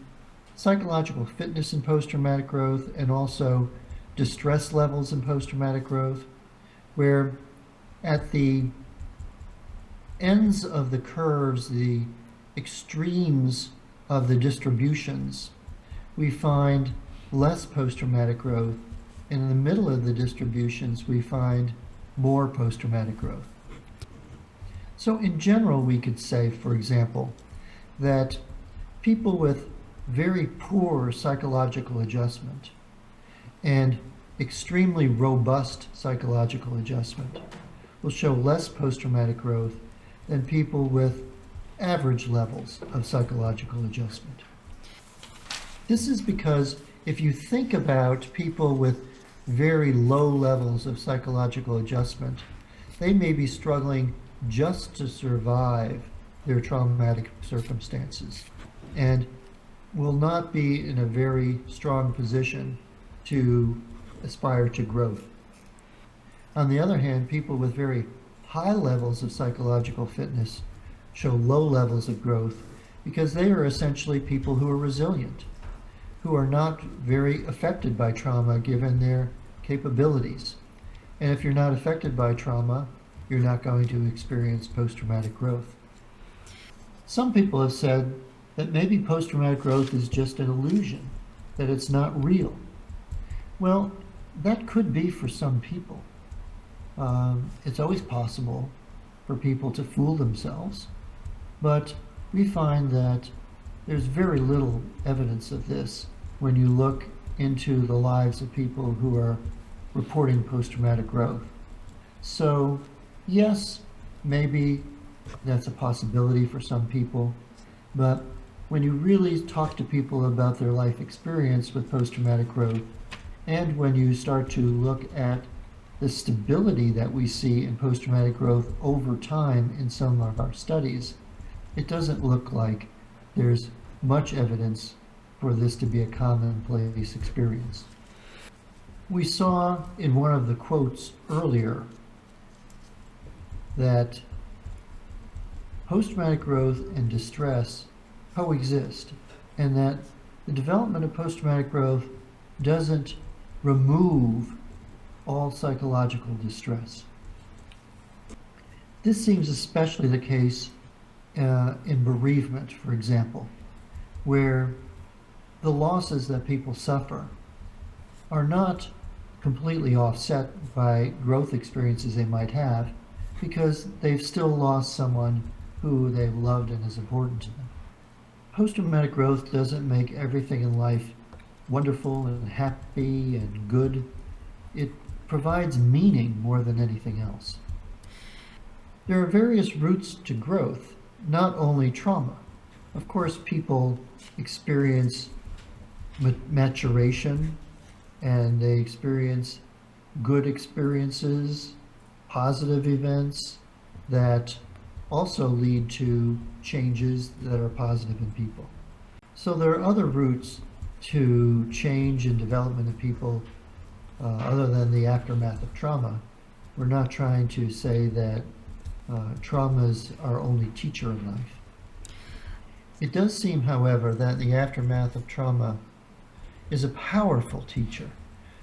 psychological fitness in post-traumatic growth and also distress levels in post-traumatic growth, where at the ends of the curves, the extremes of the distributions, we find less post-traumatic growth, and in the middle of the distributions, we find more post-traumatic growth. So in general, we could say, for example, that people with very poor psychological adjustment and extremely robust psychological adjustment will show less post-traumatic growth than people with average levels of psychological adjustment. This is because if you think about people with very low levels of psychological adjustment, they may be struggling just to survive their traumatic circumstances and will not be in a very strong position to aspire to growth. On the other hand, people with very high levels of psychological fitness show low levels of growth because they are essentially people who are resilient, who are not very affected by trauma given their capabilities. And if you're not affected by trauma, you're not going to experience post-traumatic growth. Some people have said that maybe post-traumatic growth is just an illusion, that it's not real. Well, that could be for some people. It's always possible for people to fool themselves, but we find that there's very little evidence of this when you look into the lives of people who are reporting post-traumatic growth. So, yes, maybe that's a possibility for some people, but when you really talk to people about their life experience with post-traumatic growth, and when you start to look at the stability that we see in post-traumatic growth over time in some of our studies, it doesn't look like there's much evidence for this to be a commonplace experience. We saw in one of the quotes earlier that post-traumatic growth and distress coexist, and that the development of post-traumatic growth doesn't remove all psychological distress. This seems especially the case in bereavement, for example, where the losses that people suffer are not completely offset by growth experiences they might have because they've still lost someone who they've loved and is important to them. Post-traumatic growth doesn't make everything in life wonderful and happy and good. It provides meaning more than anything else. There are various routes to growth, not only trauma. Of course, people experience maturation and they experience good experiences, positive events that also lead to changes that are positive in people. So there are other routes to change and development of people other than the aftermath of trauma. We're not trying to say that trauma is our only teacher in life. It does seem, however, that the aftermath of trauma is a powerful teacher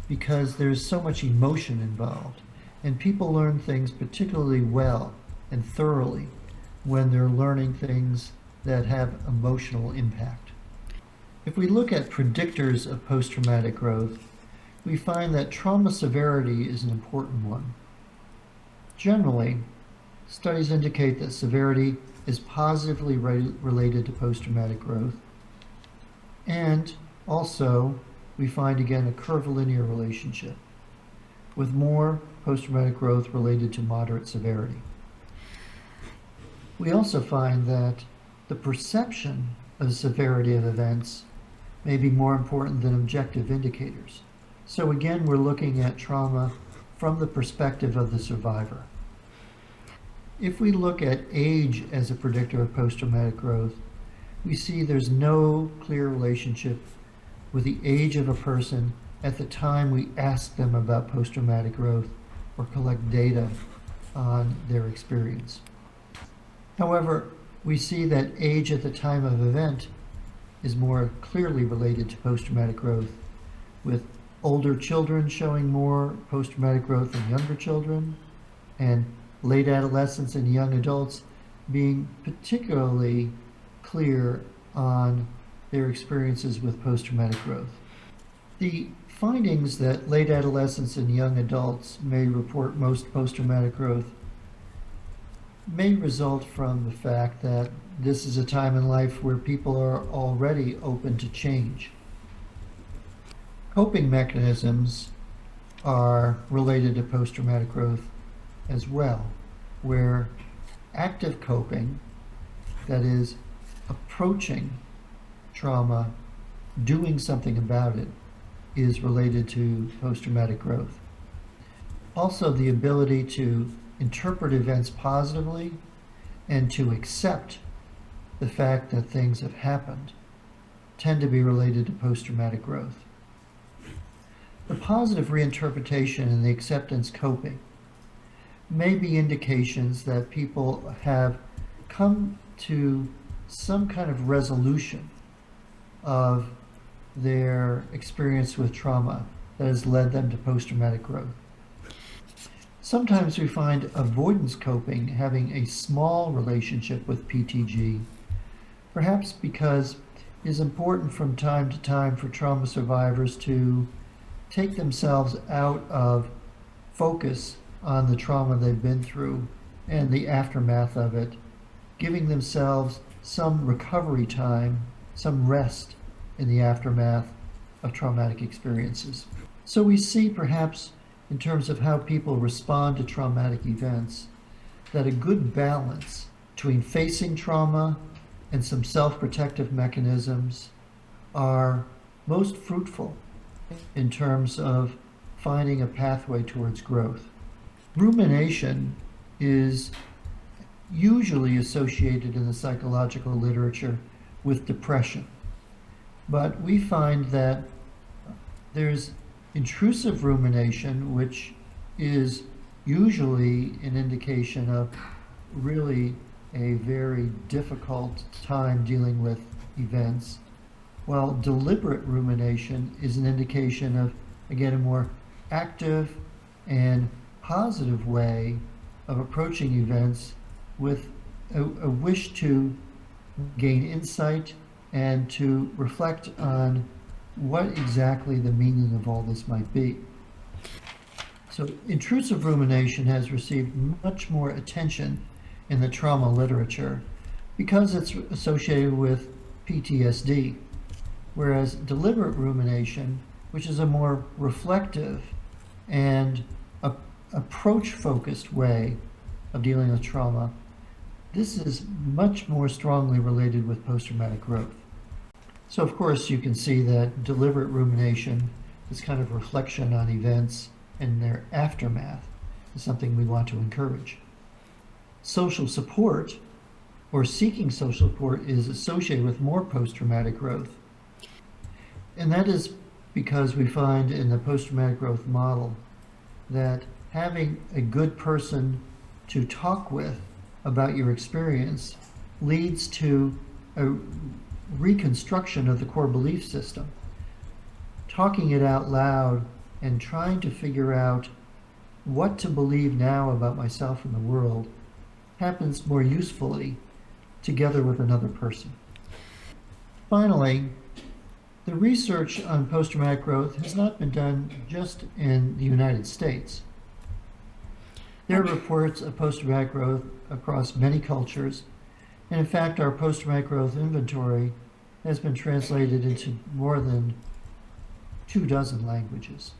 because there's so much emotion involved, and people learn things particularly well and thoroughly when they're learning things that have emotional impact. If we look at predictors of post-traumatic growth, we find that trauma severity is an important one. Generally, studies indicate that severity is positively related to post-traumatic growth. And also, we find again a curvilinear relationship with more post-traumatic growth related to moderate severity. We also find that the perception of severity of events may be more important than objective indicators. So again, we're looking at trauma from the perspective of the survivor. If we look at age as a predictor of post-traumatic growth, we see there's no clear relationship with the age of a person at the time we ask them about post-traumatic growth or collect data on their experience. However, we see that age at the time of event is more clearly related to post-traumatic growth, with older children showing more post-traumatic growth than younger children, and late adolescents and young adults being particularly clear on their experiences with post-traumatic growth. The findings that late adolescents and young adults may report most post-traumatic growth may result from the fact that this is a time in life where people are already open to change. Coping mechanisms are related to post-traumatic growth as well, where active coping, that is, approaching trauma, doing something about it, is related to post-traumatic growth. Also, the ability to interpret events positively and to accept the fact that things have happened tend to be related to post-traumatic growth. The positive reinterpretation and the acceptance coping may be indications that people have come to some kind of resolution of their experience with trauma that has led them to post-traumatic growth. Sometimes we find avoidance coping having a small relationship with PTG, perhaps because it is important from time to time for trauma survivors to take themselves out of focus on the trauma they've been through and the aftermath of it, giving themselves some recovery time, some rest in the aftermath of traumatic experiences. So we see, perhaps in terms of how people respond to traumatic events, that a good balance between facing trauma and some self-protective mechanisms are most fruitful in terms of finding a pathway towards growth. Rumination is usually associated in the psychological literature with depression, but we find that there's intrusive rumination, which is usually an indication of really a very difficult time dealing with events, while deliberate rumination is an indication of, again, a more active and positive way of approaching events with a wish to gain insight and to reflect on what exactly the meaning of all this might be. So intrusive rumination has received much more attention in the trauma literature because it's associated with PTSD, whereas deliberate rumination, which is a more reflective and approach-focused way of dealing with trauma, this is much more strongly related with post-traumatic growth. So of course you can see that deliberate rumination, this kind of reflection on events and their aftermath, is something we want to encourage. Social support, or seeking social support, is associated with more post-traumatic growth. And that is because we find in the post-traumatic growth model that having a good person to talk with about your experience leads to a reconstruction of the core belief system. Talking it out loud and trying to figure out what to believe now about myself and the world happens more usefully together with another person. Finally, The research on post-traumatic growth has not been done just in the United States. There are reports of post-traumatic growth across many cultures, and in fact, our post-traumatic growth inventory has been translated into more than 24 languages.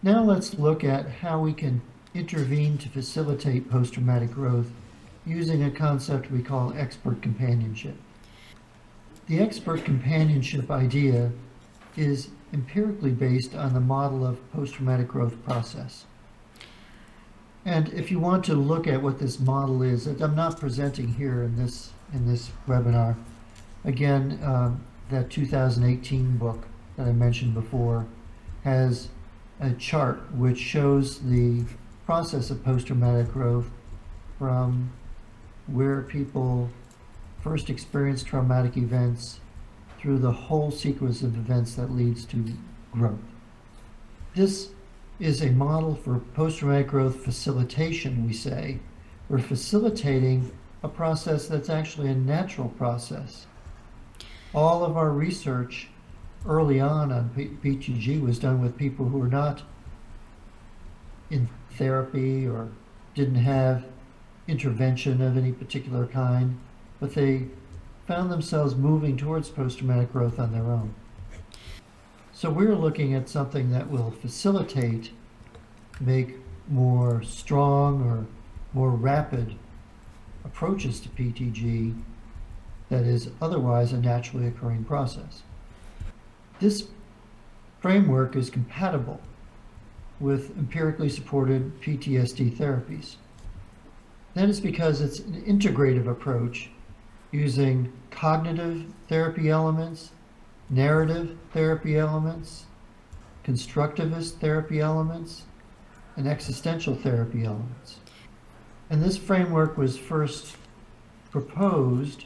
Now let's look at how we can intervene to facilitate post-traumatic growth using a concept we call expert companionship. The expert companionship idea is empirically based on the model of post-traumatic growth process. And if you want to look at what this model is, I'm not presenting here in this webinar. Again, that 2018 book that I mentioned before has a chart which shows the process of post-traumatic growth from where people first experience traumatic events through the whole sequence of events that leads to growth. This is a model for post-traumatic growth facilitation, we say. We're facilitating a process that's actually a natural process. All of our research early on PTG was done with people who were not in therapy or didn't have intervention of any particular kind, but they found themselves moving towards post-traumatic growth on their own. So we're looking at something that will facilitate, make more strong or more rapid approaches to PTG that is otherwise a naturally occurring process. This framework is compatible with empirically supported PTSD therapies. That is because it's an integrative approach using cognitive therapy elements, narrative therapy elements, constructivist therapy elements, and existential therapy elements. And this framework was first proposed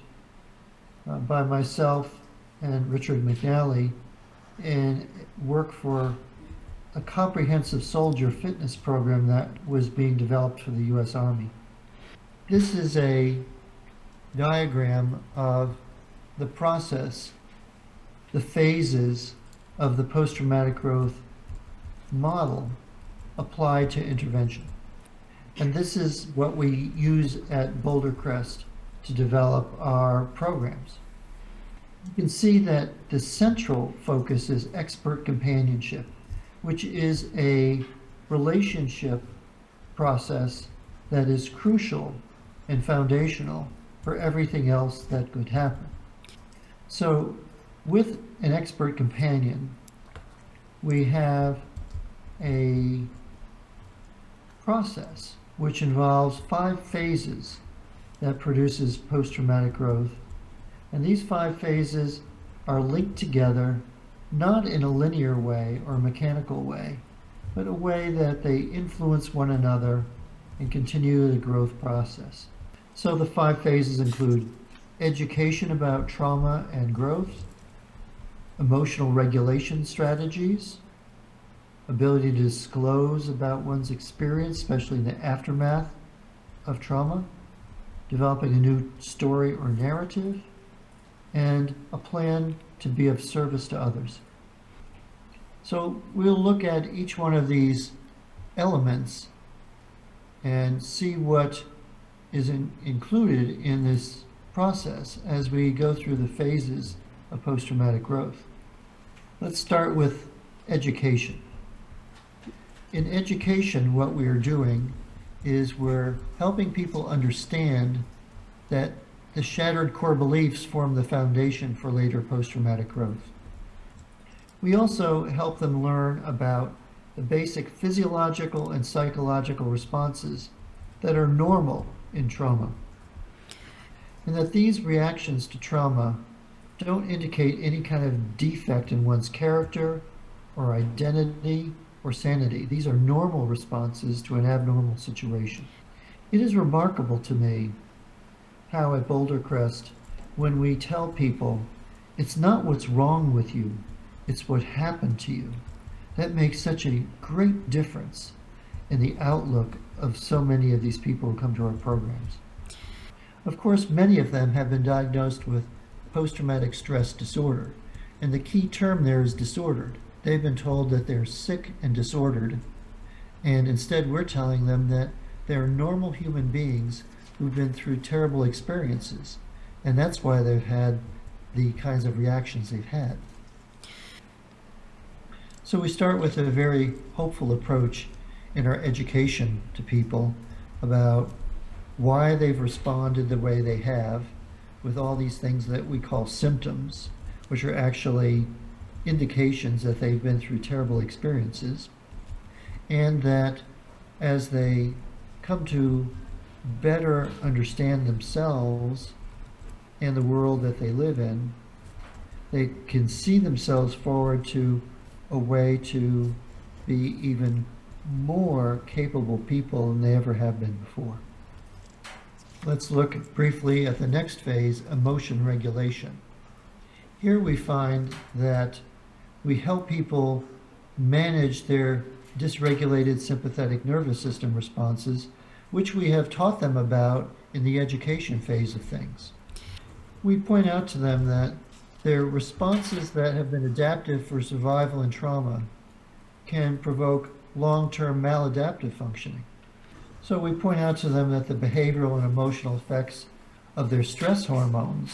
by myself and Richard McNally in work for a comprehensive soldier fitness program that was being developed for the U.S. Army. This is a diagram of the process, the phases of the post-traumatic growth model applied to intervention. And this is what we use at Boulder Crest to develop our programs. You can see that the central focus is expert companionship, which is a relationship process that is crucial and foundational for everything else that could happen. So with an expert companion, we have a process which involves 5 phases that produces post-traumatic growth. And these 5 phases are linked together, not in a linear way or mechanical way, but a way that they influence one another and continue the growth process. So the 5 phases include education about trauma and growth, emotional regulation strategies, ability to disclose about one's experience, especially in the aftermath of trauma, developing a new story or narrative, and a plan to be of service to others. So we'll look at each one of these elements and see what is included in this process as we go through the phases of post-traumatic growth. Let's start with education. In education, what we are doing is we're helping people understand that the shattered core beliefs form the foundation for later post-traumatic growth. We also help them learn about the basic physiological and psychological responses that are normal in trauma, and that these reactions to trauma don't indicate any kind of defect in one's character or identity or sanity. These are normal responses to an abnormal situation. It is remarkable to me how at Boulder Crest, when we tell people, it's not what's wrong with you, it's what happened to you. That makes such a great difference in the outlook of so many of these people who come to our programs. Of course, many of them have been diagnosed with post-traumatic stress disorder, And the key term there is disordered. They've been told that they're sick and disordered, and instead we're telling them that they're normal human beings who've been through terrible experiences, and that's why they've had the kinds of reactions they've had. So we start with a very hopeful approach in our education to people about why they've responded the way they have with all these things that we call symptoms, which are actually indications that they've been through terrible experiences, and that as they come to better understand themselves and the world that they live in, they can see themselves forward to a way to be even more capable people than they ever have been before. Let's look briefly at the next phase, emotion regulation. Here we find that we help people manage their dysregulated sympathetic nervous system responses, which we have taught them about in the education phase of things. We point out to them that their responses that have been adaptive for survival and trauma can provoke long-term maladaptive functioning. So we point out to them that the behavioral and emotional effects of their stress hormones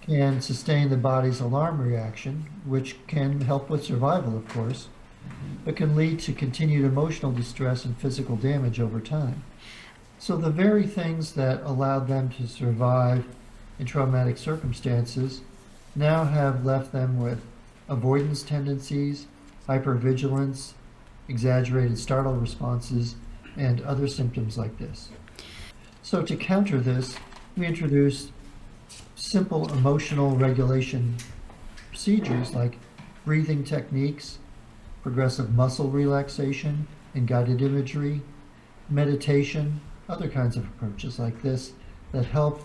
can sustain the body's alarm reaction, which can help with survival, of course, but can lead to continued emotional distress and physical damage over time. So the very things that allowed them to survive in traumatic circumstances now have left them with avoidance tendencies, hypervigilance, exaggerated startle responses, and other symptoms like this. So to counter this, we introduced simple emotional regulation procedures like breathing techniques, progressive muscle relaxation, and guided imagery, meditation, other kinds of approaches like this that help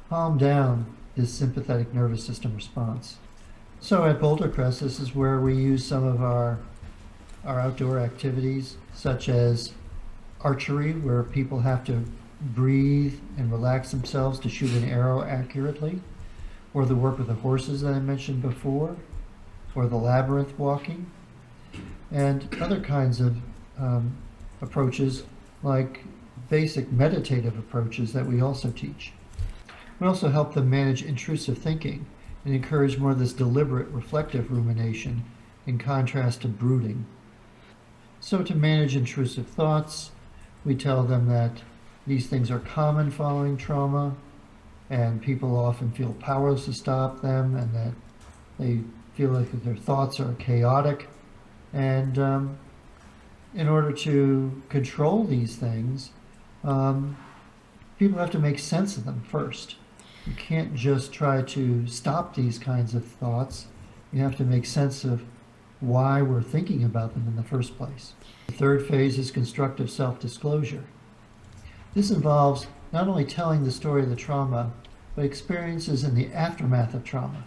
calm down this sympathetic nervous system response. So at Boulder Crest, this is where we use some of our outdoor activities, such as archery, where people have to breathe and relax themselves to shoot an arrow accurately, or the work with the horses that I mentioned before, or the labyrinth walking, and other kinds of approaches like basic meditative approaches that we also teach. We also help them manage intrusive thinking and encourage more of this deliberate reflective rumination in contrast to brooding. So to manage intrusive thoughts, we tell them that these things are common following trauma, and people often feel powerless to stop them, and that they feel like their thoughts are chaotic. And in order to control these things, people have to make sense of them first. You can't just try to stop these kinds of thoughts. You have to make sense of why we're thinking about them in the first place. The third phase is constructive self-disclosure. This involves not only telling the story of the trauma, but experiences in the aftermath of trauma.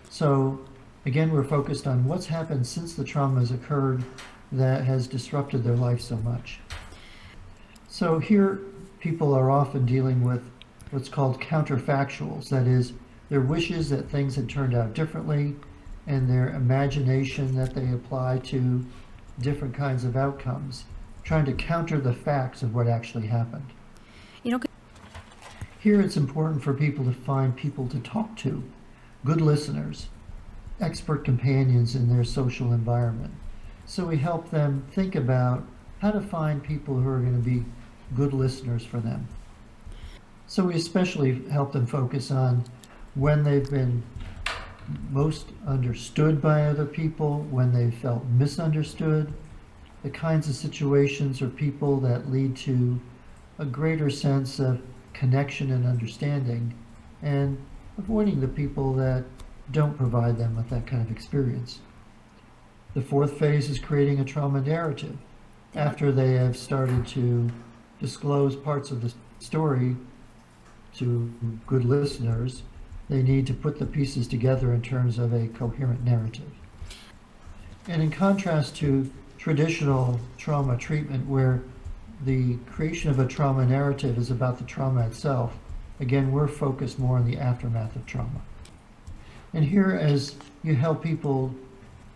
So again, we're focused on what's happened since the trauma has occurred that has disrupted their life so much. So here, people are often dealing with what's called counterfactuals. That is, their wishes that things had turned out differently, and their imagination that they apply to different kinds of outcomes, trying to counter the facts of what actually happened. Here it's important for people to find people to talk to, good listeners, expert companions in their social environment. So we help them think about how to find people who are going to be good listeners for them. So we especially help them focus on when they've been most understood by other people, when they felt misunderstood, the kinds of situations or people that lead to a greater sense of connection and understanding, and avoiding the people that don't provide them with that kind of experience. The fourth phase is creating a trauma narrative. After they have started to disclose parts of the story to good listeners, they need to put the pieces together in terms of a coherent narrative. And in contrast to traditional trauma treatment, where the creation of a trauma narrative is about the trauma itself, again, we're focused more on the aftermath of trauma. And here, as you help people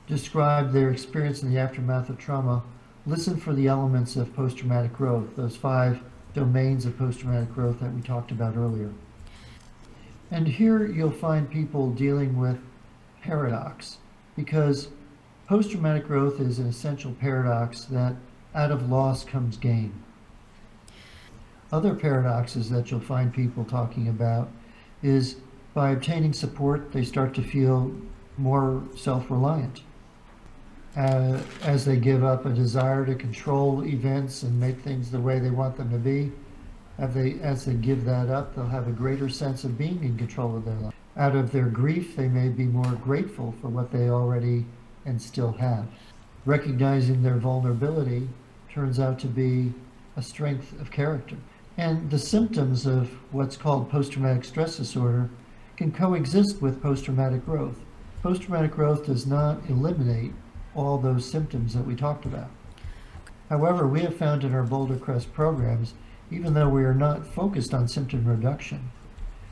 describe their experience in the aftermath of trauma, listen for the elements of post-traumatic growth, those 5 domains of post-traumatic growth that we talked about earlier. And here you'll find people dealing with paradox, because post-traumatic growth is an essential paradox that out of loss comes gain. Other paradoxes that you'll find people talking about is by obtaining support, they start to feel more self-reliant. As they give up a desire to control events and make things the way they want them to be, as they give that up, they'll have a greater sense of being in control of their life. Out of their grief, they may be more grateful for what they already and still have. Recognizing their vulnerability turns out to be a strength of character. And the symptoms of what's called post-traumatic stress disorder can coexist with post-traumatic growth. Post-traumatic growth does not eliminate all those symptoms that we talked about. However, we have found in our Boulder Crest programs, even though we are not focused on symptom reduction,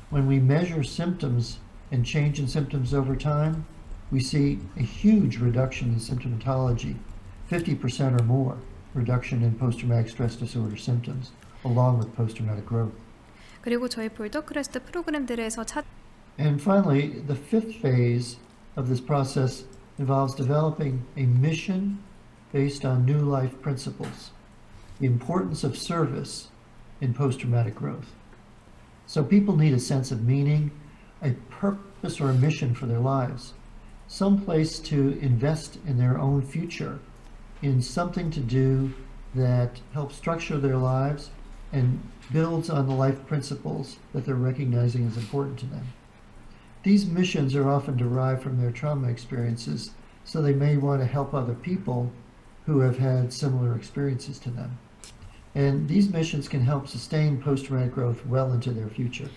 when we measure symptoms and change in symptoms over time, we see a huge reduction in symptomatology, 50% or more reduction in post-traumatic stress disorder symptoms, along with post-traumatic growth. 그리고 저희 볼더 크레스트 프로그램들에서 And finally, the 5th phase of this process involves developing a mission based on new life principles, the importance of service in post-traumatic growth. So people need a sense of meaning, a purpose or a mission for their lives, some place to invest in their own future, in something to do that helps structure their lives and builds on the life principles that they're recognizing as important to them. These missions are often derived from their trauma experiences, so they may want to help other people who have had similar experiences to them. And these missions can help sustain post-traumatic growth well into their future.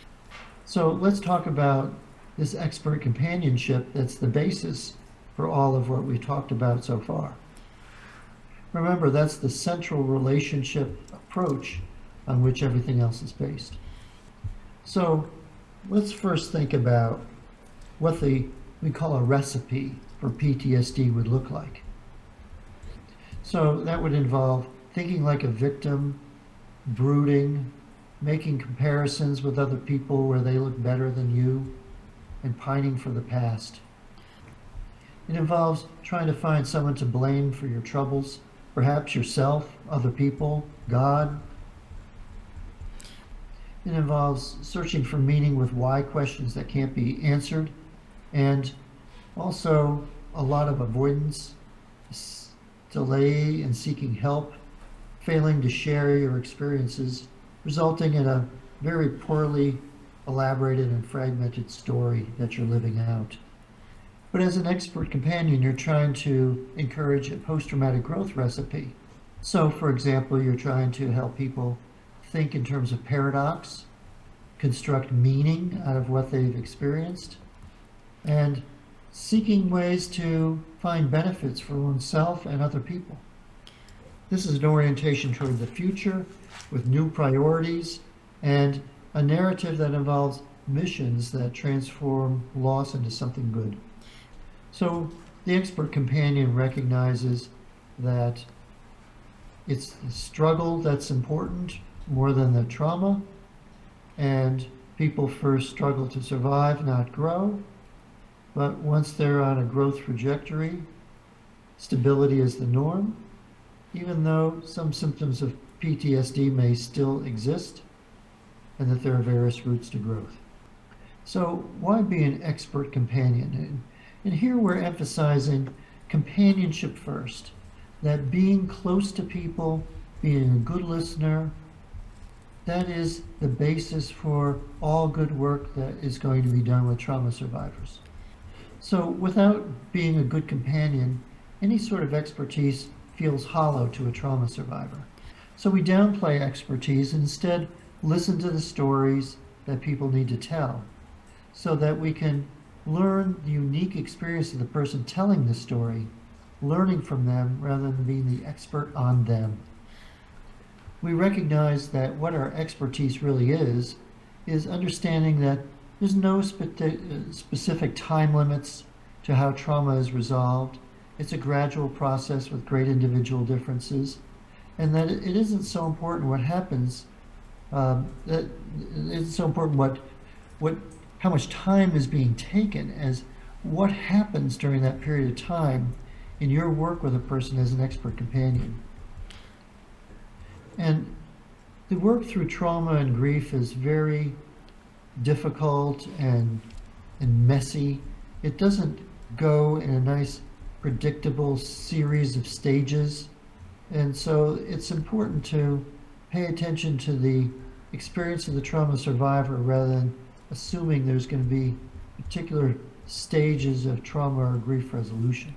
So let's talk about this expert companionship that's the basis for all of what we talked about so far. Remember, that's the central relationship approach on which everything else is based. So let's first think about what we call a recipe for PTSD would look like. So that would involve thinking like a victim, brooding, making comparisons with other people where they look better than you, and pining for the past. It involves trying to find someone to blame for your troubles, perhaps yourself, other people, God. It involves searching for meaning with why questions that can't be answered, and also a lot of avoidance, delay in seeking help, failing to share your experiences, resulting in a very poorly elaborated and fragmented story that you're living out. But as an expert companion, you're trying to encourage a post-traumatic growth recipe. So, for example, you're trying to help people think in terms of paradox, construct meaning out of what they've experienced, and seeking ways to find benefits for oneself and other people. This is an orientation toward the future with new priorities and a narrative that involves missions that transform loss into something good. So the expert companion recognizes that it's the struggle that's important more than the trauma, and people first struggle to survive, not grow. But once they're on a growth trajectory, stability is the norm, even though some symptoms of PTSD may still exist, and that there are various routes to growth. So why be an expert companion? And here we're emphasizing companionship first, that being close to people, being a good listener, that is the basis for all good work that is going to be done with trauma survivors. So without being a good companion, any sort of expertise feels hollow to a trauma survivor. So we downplay expertise and instead listen to the stories that people need to tell so that we can learn the unique experience of the person telling the story, learning from them rather than being the expert on them. We recognize that what our expertise really is understanding that There's no specific time limits to how trauma is resolved. It's a gradual process with great individual differences, and that it isn't so important what happens. That it isn't so important how much time is being taken as what happens during that period of time in your work with a person as an expert companion. And the work through trauma and grief is very difficult and messy. It doesn't go in a nice, predictable series of stages. And so it's important to pay attention to the experience of the trauma survivor rather than assuming there's going to be particular stages of trauma or grief resolution.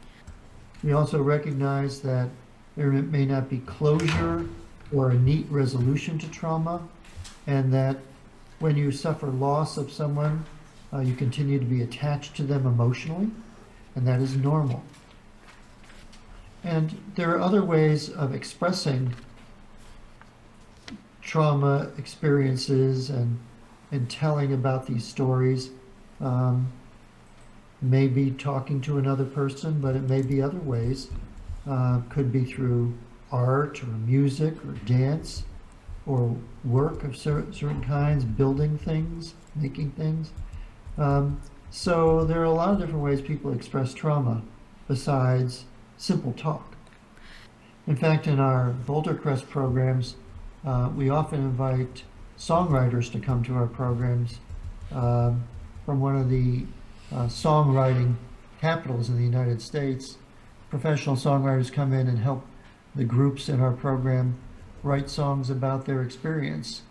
We also recognize that there may not be closure or a neat resolution to trauma, and that when you suffer loss of someone, you continue to be attached to them emotionally, and that is normal. And there are other ways of expressing trauma experiences and telling about these stories. Maybe talking to another person, but it may be other ways. Could be through art or music or dance or work of certain kinds, building things, making things. So there are a lot of different ways people express trauma besides simple talk. In fact, in our Boulder Crest programs, we often invite songwriters to come to our programs from one of the songwriting capitals in the United States. Professional songwriters come in and help the groups in our program write songs about their experience.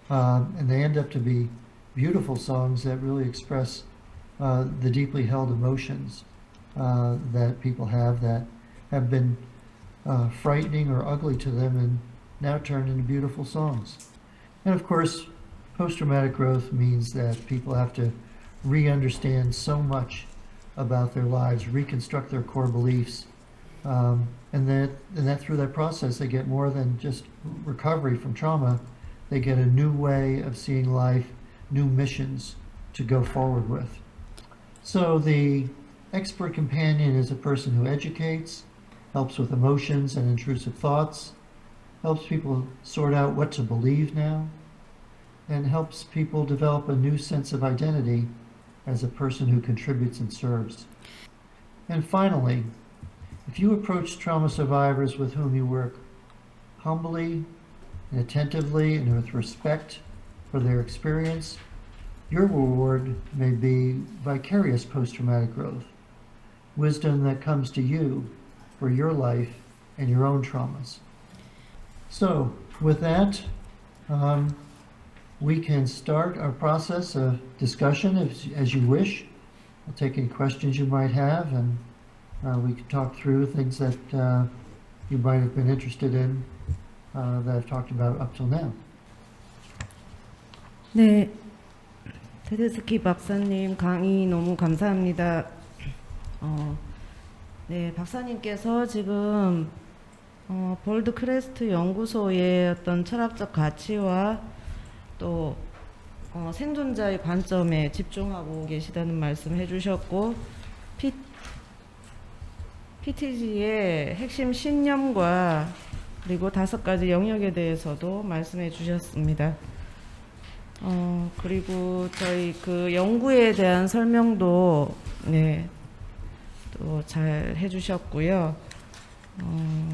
And they end up to be beautiful songs that really express the deeply held emotions that people have that have been frightening or ugly to them and now turned into beautiful songs. And of course, post-traumatic growth means that people have to re-understand so much about their lives, reconstruct their core beliefs, and that through that process they get more than just recovery from trauma. They get a new way of seeing life, new missions to go forward with. So the expert companion is a person who educates, helps with emotions and intrusive thoughts, helps people sort out what to believe now, and helps people develop a new sense of identity as a person who contributes and serves. And finally, if you approach trauma survivors with whom you work humbly and attentively and with respect for their experience, your reward may be vicarious post-traumatic growth, wisdom that comes to you for your life and your own traumas. So with that, we can start our process of discussion as you wish. I'll take any questions you might have, and we can talk through things that you might have been interested in that I've talked about up till now. 네, 테데스키 박사님 강의 너무 감사합니다. 네, 박사님께서 지금 볼드 크레스트 연구소의 어떤 철학적 가치와 또 생존자의 관점에 집중하고 계시다는 말씀 해주셨고, PTG의 핵심 신념과 그리고 5가지 영역에 대해서도 말씀해 주셨습니다. 그리고 저희 그 연구에 대한 설명도 네, 또 잘 해주셨고요.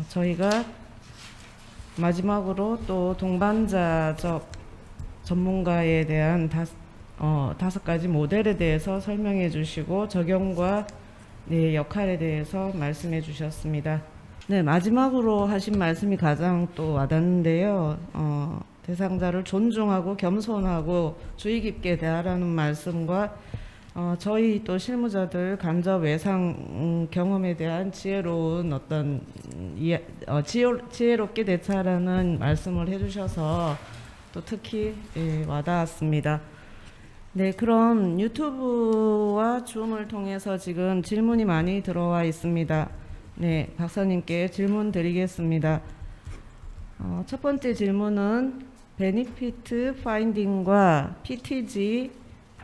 저희가 마지막으로 또 동반자적 전문가에 대한 5가지 모델에 대해서 설명해 주시고 적용과 네, 역할에 대해서 말씀해 주셨습니다. 네, 마지막으로 하신 말씀이 가장 또 와닿는데요. 대상자를 존중하고 겸손하고 주의 깊게 대하라는 말씀과 저희 또 실무자들 간접 외상 경험에 대한 지혜로운 어떤 지혜롭게 대처하라는 말씀을 해주셔서 또 특히 와닿았습니다. 네, 그럼 유튜브와 줌을 통해서 지금 질문이 많이 들어와 있습니다. 네, 박사님께 질문 드리겠습니다. 첫 번째 질문은 베니피트 파인딩과 PTG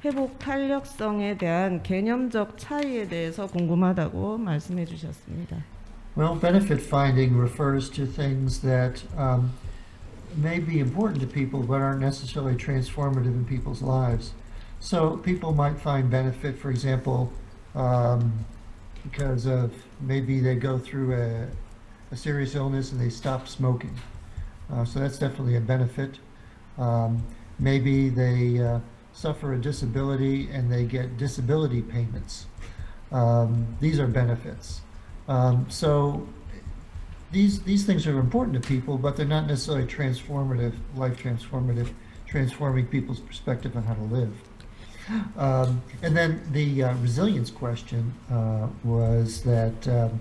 회복 탄력성에 대한 개념적 차이에 대해서 궁금하다고 말씀해 주셨습니다. Well, benefit finding refers to things that may be important to people but aren't necessarily transformative in people's lives. So people might find benefit, for example, because of maybe they go through a serious illness and they stop smoking. So that's definitely a benefit. Maybe they suffer a disability and they get disability payments. These are benefits. So these things are important to people, but they're not necessarily transformative, life transformative, transforming people's perspective on how to live. And then the resilience question was that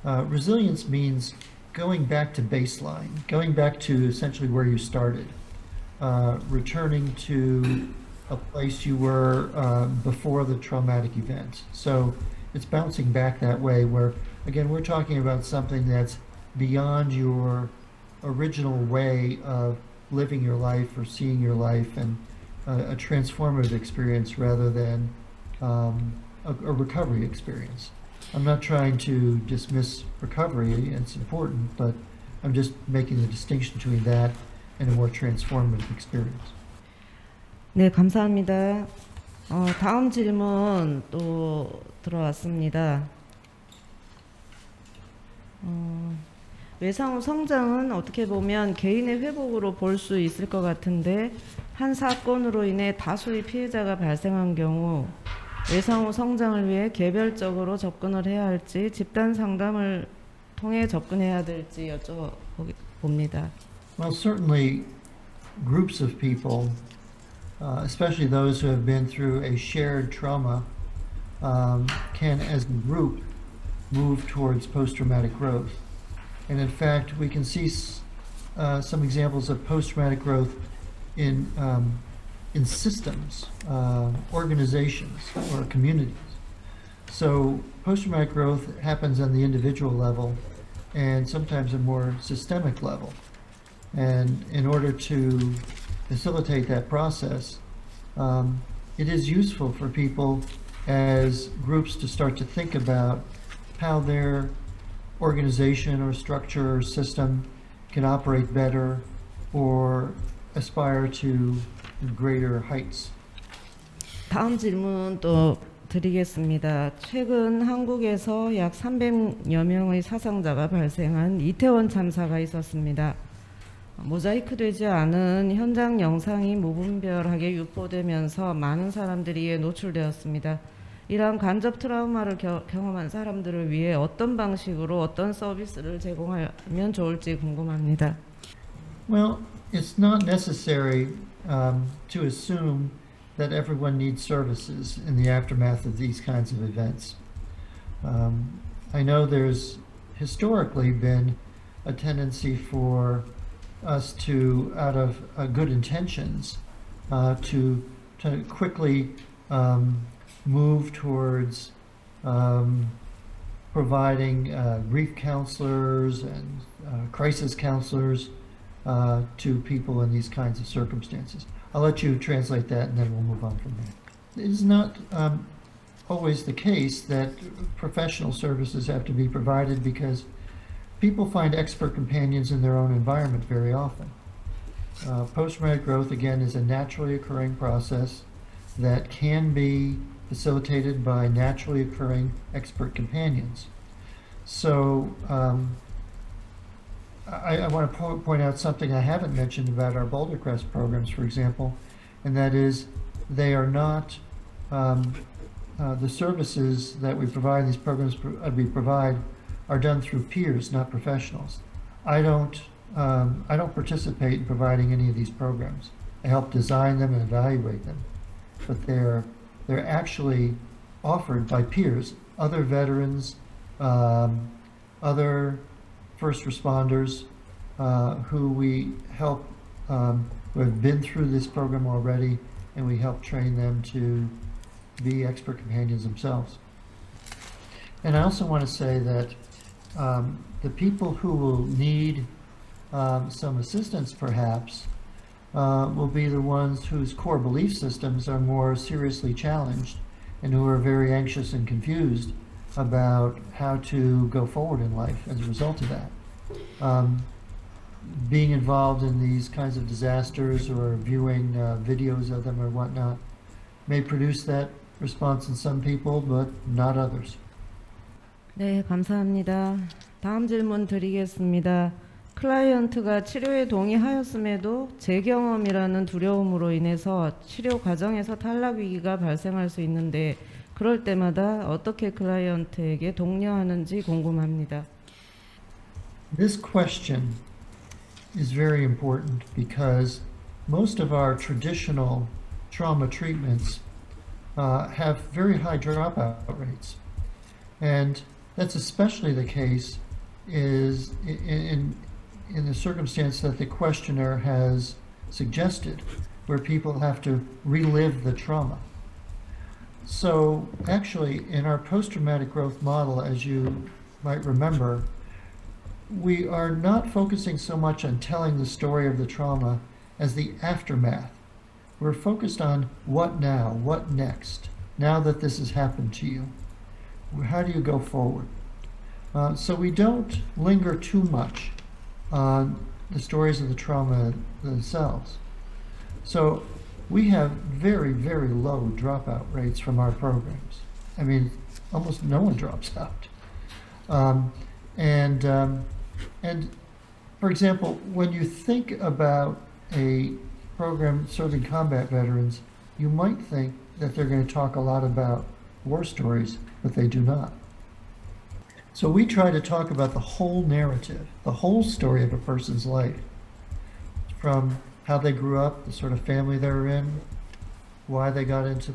resilience means going back to baseline, going back to essentially where you started, returning to a place you were before the traumatic event. So it's bouncing back that way where, again, we're talking about something that's beyond your original way of living your life or seeing your life, and a transformative experience rather than a recovery experience. I'm not trying to dismiss recovery, it's important, but I'm just making the distinction between that and a more transformative experience. 네, 감사합니다. 다음 질문 또 들어왔습니다. 외상 후 성장은 어떻게 보면 개인의 회복으로 볼 수 있을 것 같은데 한 사건으로 인해 다수의 피해자가 발생한 경우 외상 후 성장을 위해 개별적으로 접근을 해야 할지 집단 상담을 통해 접근해야 될지 여쭤봅니다. Well, certainly groups of people, especially those who have been through a shared trauma, can, as a group, move towards post-traumatic growth. And in fact, we can see some examples of post-traumatic growth in systems, organizations, or communities. So post-traumatic growth happens on the individual level and sometimes a more systemic level. And in order to facilitate that process, it is useful for people as groups to start to think about how their organization or structure or system can operate better or aspire to greater heights. 다음 질문 또 드리겠습니다. 최근 한국에서 약 300여 명의 사상자가 발생한 이태원 참사가 있었습니다. 모자이크되지 않은 현장 영상이 무분별하게 유포되면서 많은 사람들이 이에 노출되었습니다. 이러한 간접 트라우마를 경험한 사람들을 위해 어떤 방식으로 어떤 서비스를 제공하면 좋을지 궁금합니다. Well, it's not necessary to assume that everyone needs services in the aftermath of these kinds of events. I know there's historically been a tendency for us to, out of good intentions, to quickly move towards providing grief counselors and crisis counselors to people in these kinds of circumstances. I'll let you translate that and then we'll move on from there. It is not always the case that professional services have to be provided because people find expert companions in their own environment very often. Post-traumatic growth, again, is a naturally occurring process that can be facilitated by naturally occurring expert companions. So I want to point out something I haven't mentioned about our Boulder Crest programs, for example, and that is they are not, the services that we provide, these programs we provide, are done through peers, not professionals. I don't participate in providing any of these programs. I help design them and evaluate them, but they're actually offered by peers, other veterans, other first responders who we help, who have been through this program already, and we help train them to be expert companions themselves. And I also want to say that the people who will need some assistance perhaps will be the ones whose core belief systems are more seriously challenged and who are very anxious and confused about how to go forward in life as a result of that. Being involved in these kinds of disasters or viewing videos of them or whatnot may produce that response in some people, but not others. 네, 감사합니다. 다음 질문 드리겠습니다. 클라이언트가 치료에 동의하였음에도 재경험이라는 두려움으로 인해서 치료 과정에서 탈락 위기가 발생할 수 있는데 그럴 때마다 어떻게 클라이언트에게 독려하는지 궁금합니다. This question is very important because most of our traditional trauma treatments have very high dropout rates. And that's especially the case is in the circumstance that the questioner has suggested, where people have to relive the trauma. So actually, in our post-traumatic growth model, as you might remember, we are not focusing so much on telling the story of the trauma as the aftermath. We're focused on what now, what next, now that this has happened to you. How do you go forward? So we don't linger too much on the stories of the trauma themselves. So we have very, very low dropout rates from our programs. I mean, almost no one drops out. And for example, when you think about a program serving combat veterans, you might think that they're going to talk a lot about war stories, but they do not. So we try to talk about the whole narrative, the whole story of a person's life, from how they grew up, the sort of family they were in, why they got into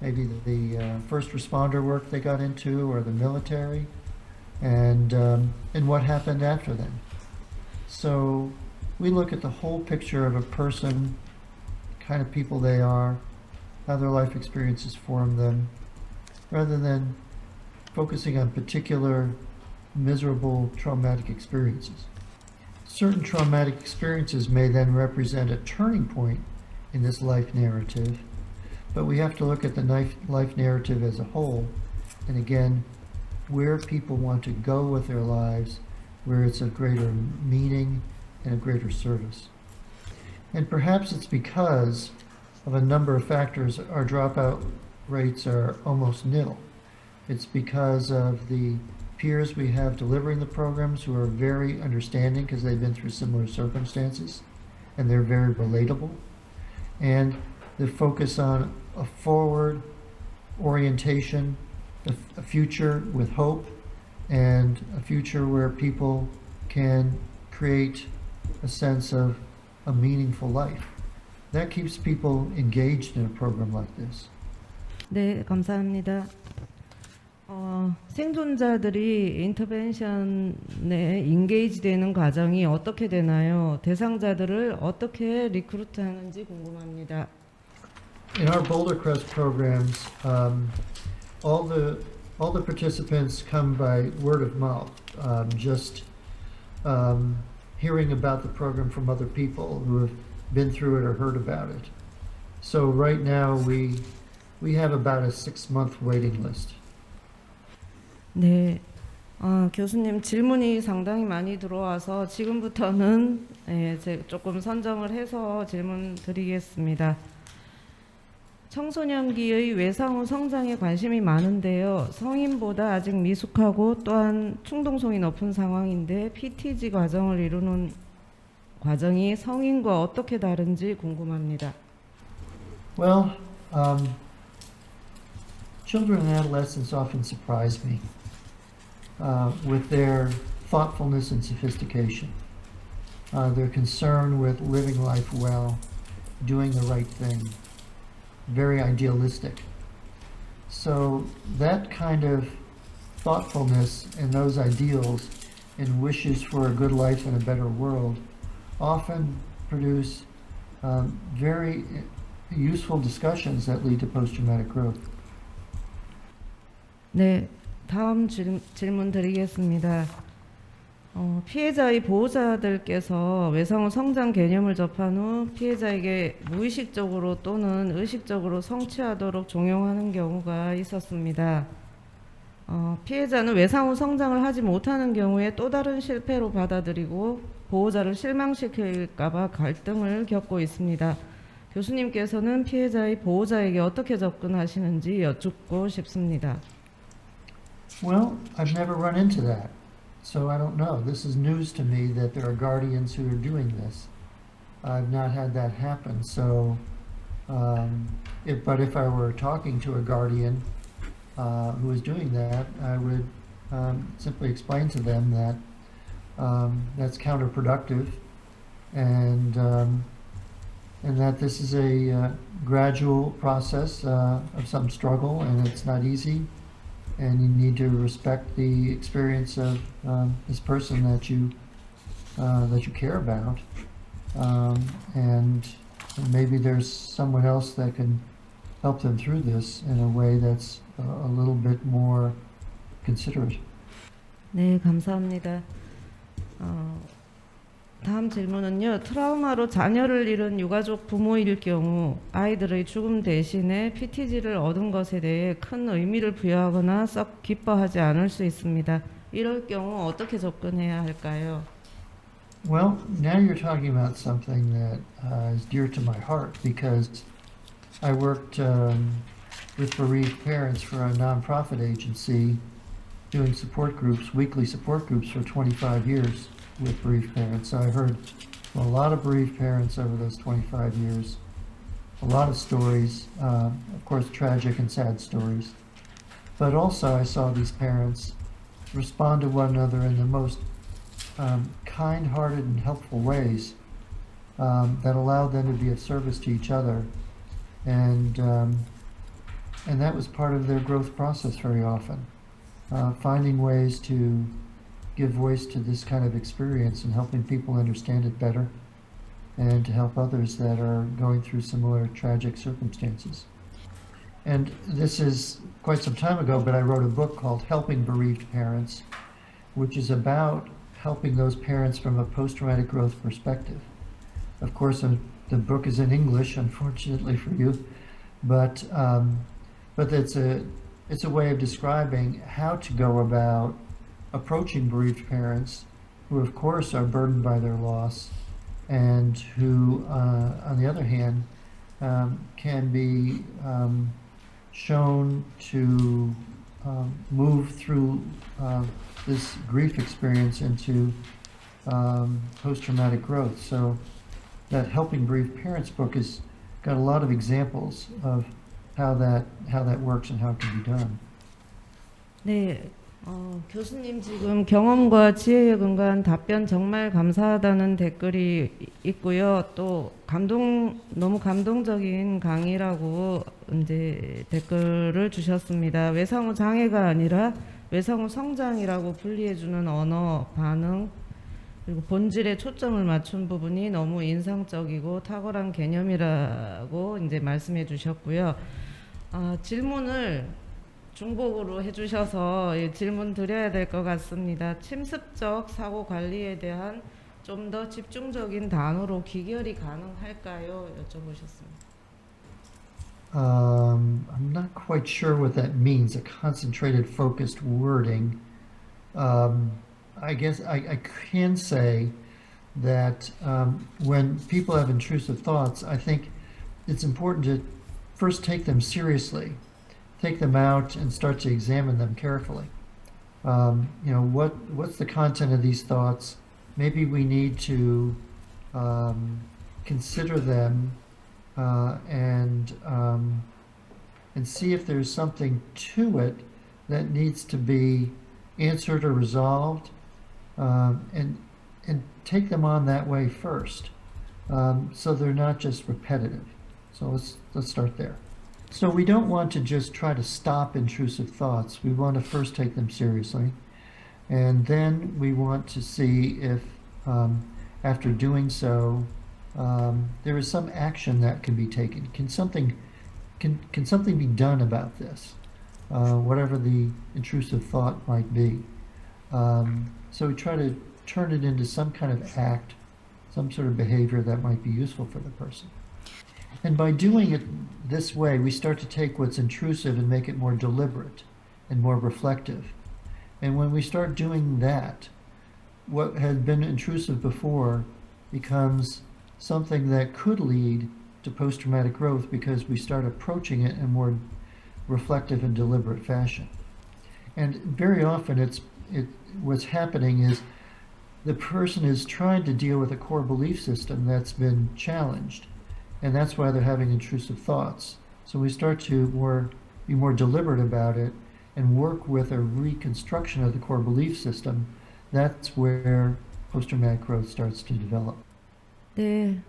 maybe the first responder work they got into, or the military, and what happened after them. So we look at the whole picture of a person, the kind of people they are, how their life experiences form them, rather than focusing on particular miserable traumatic experiences. Certain traumatic experiences may then represent a turning point in this life narrative, but we have to look at the life narrative as a whole, and again, where people want to go with their lives, where it's of greater meaning and of greater service. And perhaps it's because of a number of factors our dropout rates are almost nil. It's because of the peers we have delivering the programs who are very understanding because they've been through similar circumstances and they're very relatable. And the focus on a forward orientation, a future with hope, and a future where people can create a sense of a meaningful life. That keeps people engaged in a program like this. 네, 감사합니다. 생존자들이 인터벤션에 인게이지 되는 과정이 어떻게 되나요? 대상자들을 어떻게 리크루트하는지 궁금합니다. In our Boulder Crest programs, all the participants come by word of mouth, just hearing about the program from other people who have been through it or heard about it. So right now we have about a 6-month waiting list. 네, 교수님 질문이 상당히 많이 들어와서 지금부터는 제가 조금 선정을 해서 질문 드리겠습니다. 청소년기의 외상 후 성장에 관심이 많은데요. 성인보다 아직 미숙하고 또한 충동성이 높은 상황인데 PTG 과정을 이루는 과정이 성인과 어떻게 다른지 궁금합니다. Well, children and adolescents often surprise me with their thoughtfulness and sophistication, their concern with living life well, doing the right thing, very idealistic. So that kind of thoughtfulness and those ideals and wishes for a good life and a better world often produce very useful discussions that lead to post-traumatic growth. 네, 다음 질문 드리겠습니다. 피해자의 보호자들께서 외상후 성장 개념을 접한 후 피해자에게 무의식적으로 또는 의식적으로 성취하도록 종용하는 경우가 있었습니다. 피해자는 외상후 성장을 하지 못하는 경우에 또 다른 실패로 받아들이고 보호자를 실망시킬까봐 갈등을 겪고 있습니다. 교수님께서는 피해자의 보호자에게 어떻게 접근하시는지 여쭙고 싶습니다. Well, I've never run into that, so I don't know. This is news to me that there are guardians who are doing this. I've not had that happen, so but if I were talking to a guardian who was doing that, I would simply explain to them that that's counterproductive, and that this is a gradual process of some struggle, and it's not easy, and you need to respect the experience of this person that you care about, and maybe there's someone else that can help them through this in a way that's a little bit more considerate. 네, 감사합니다. 다음 질문은요. 트라우마로 자녀를 잃은 유가족 부모일 경우 아이들의 죽음 대신에 PTG를 얻은 것에 대해 큰 의미를 부여하거나 썩 기뻐하지 않을 수 있습니다. 이럴 경우 어떻게 접근해야 할까요? Well, now you're talking about something that is dear to my heart, because I worked with bereaved parents for a nonprofit agency doing support groups, weekly support groups for 25 years with bereaved parents. So I heard from a lot of bereaved parents over those 25 years, a lot of stories, of course tragic and sad stories, but also I saw these parents respond to one another in the most kind-hearted and helpful ways that allowed them to be of service to each other, and that was part of their growth process very often, finding ways to give voice to this kind of experience and helping people understand it better, and to help others that are going through similar tragic circumstances. And this is quite some time ago, but I wrote a book called Helping Bereaved Parents, which is about helping those parents from a post-traumatic growth perspective. Of course, the book is in English, unfortunately for you, but it's a way of describing how to go about approaching bereaved parents who, of course, are burdened by their loss, and who, on the other hand, can be shown to move through this grief experience into post-traumatic growth. So that Helping Bereaved Parents book has got a lot of examples of how that works and how it can be done. 네, 교수님 지금 경험과 지혜에 근거한 답변 정말 감사하다는 댓글이 있고요. 또 너무 감동적인 강의라고 이제 댓글을 주셨습니다. 외상후 장애가 아니라 외상후 성장이라고 분리해주는 언어, 반응, 그리고 본질에 초점을 맞춘 부분이 너무 인상적이고 탁월한 개념이라고 이제 말씀해 주셨고요. 질문을 중복으로 해주셔서 질문 드려야 될 것 같습니다. 침습적 사고 관리에 대한 좀 더 집중적인 단어로 기결이 가능할까요? 여쭤보셨습니다. I'm not quite sure what that means, a concentrated, focused wording. I guess I can say that when people have intrusive thoughts, I think it's important to first take them seriously, take them out and start to examine them carefully. What's the content of these thoughts? Maybe we need to consider them and see if there's something to it that needs to be answered or resolved, and take them on that way first, so they're not just repetitive. So let's start there. So we don't want to just try to stop intrusive thoughts. We want to first take them seriously, and then we want to see if after doing so there is some action that can be taken. Can something be done about this, whatever the intrusive thought might be? So we try turn it into some kind of act, some sort of behavior that might be useful for the person. And by doing it this way, we start to take what's intrusive and make it more deliberate and more reflective. And when we start doing that, what had been intrusive before becomes something that could lead to post-traumatic growth because we start approaching it in a more reflective and deliberate fashion. And very often what's happening is the person is trying to deal with a core belief system that's been challenged, and that's why they're having intrusive thoughts. So we start to be more deliberate about it and work with a reconstruction of the core belief system. That's where post-traumatic growth starts to develop. 네,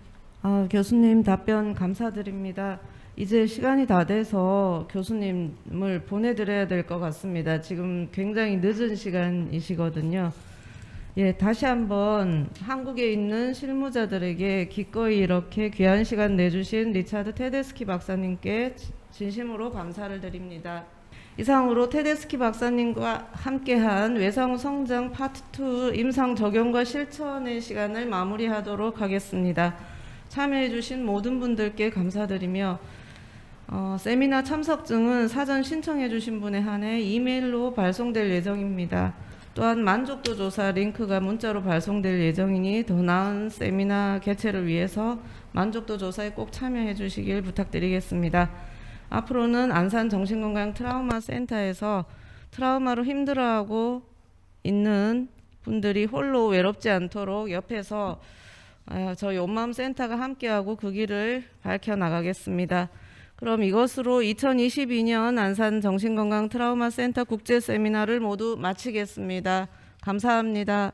교수님 답변 감사드립니다. 이제 시간이 다 돼서 교수님을 보내드려야 될 것 같습니다. 지금 굉장히 늦은 시간이시거든요. 예, 다시 한번 한국에 있는 실무자들에게 기꺼이 이렇게 귀한 시간 내주신 리차드 테데스키 박사님께 진심으로 감사를 드립니다. 이상으로 테데스키 박사님과 함께한 외상후 성장 파트 2 임상 적용과 실천의 시간을 마무리하도록 하겠습니다. 참여해주신 모든 분들께 감사드리며 세미나 참석증은 사전 신청해주신 분에 한해 이메일로 발송될 예정입니다. 또한 만족도 조사 링크가 문자로 발송될 예정이니 더 나은 세미나 개최를 위해서 만족도 조사에 꼭 참여해 주시길 부탁드리겠습니다. 앞으로는 안산정신건강트라우마센터에서 트라우마로 힘들어하고 있는 분들이 홀로 외롭지 않도록 옆에서 저희 온마음센터가 함께하고 그 길을 밝혀나가겠습니다. 그럼 이것으로 2022년 안산정신건강트라우마센터 국제세미나를 모두 마치겠습니다. 감사합니다.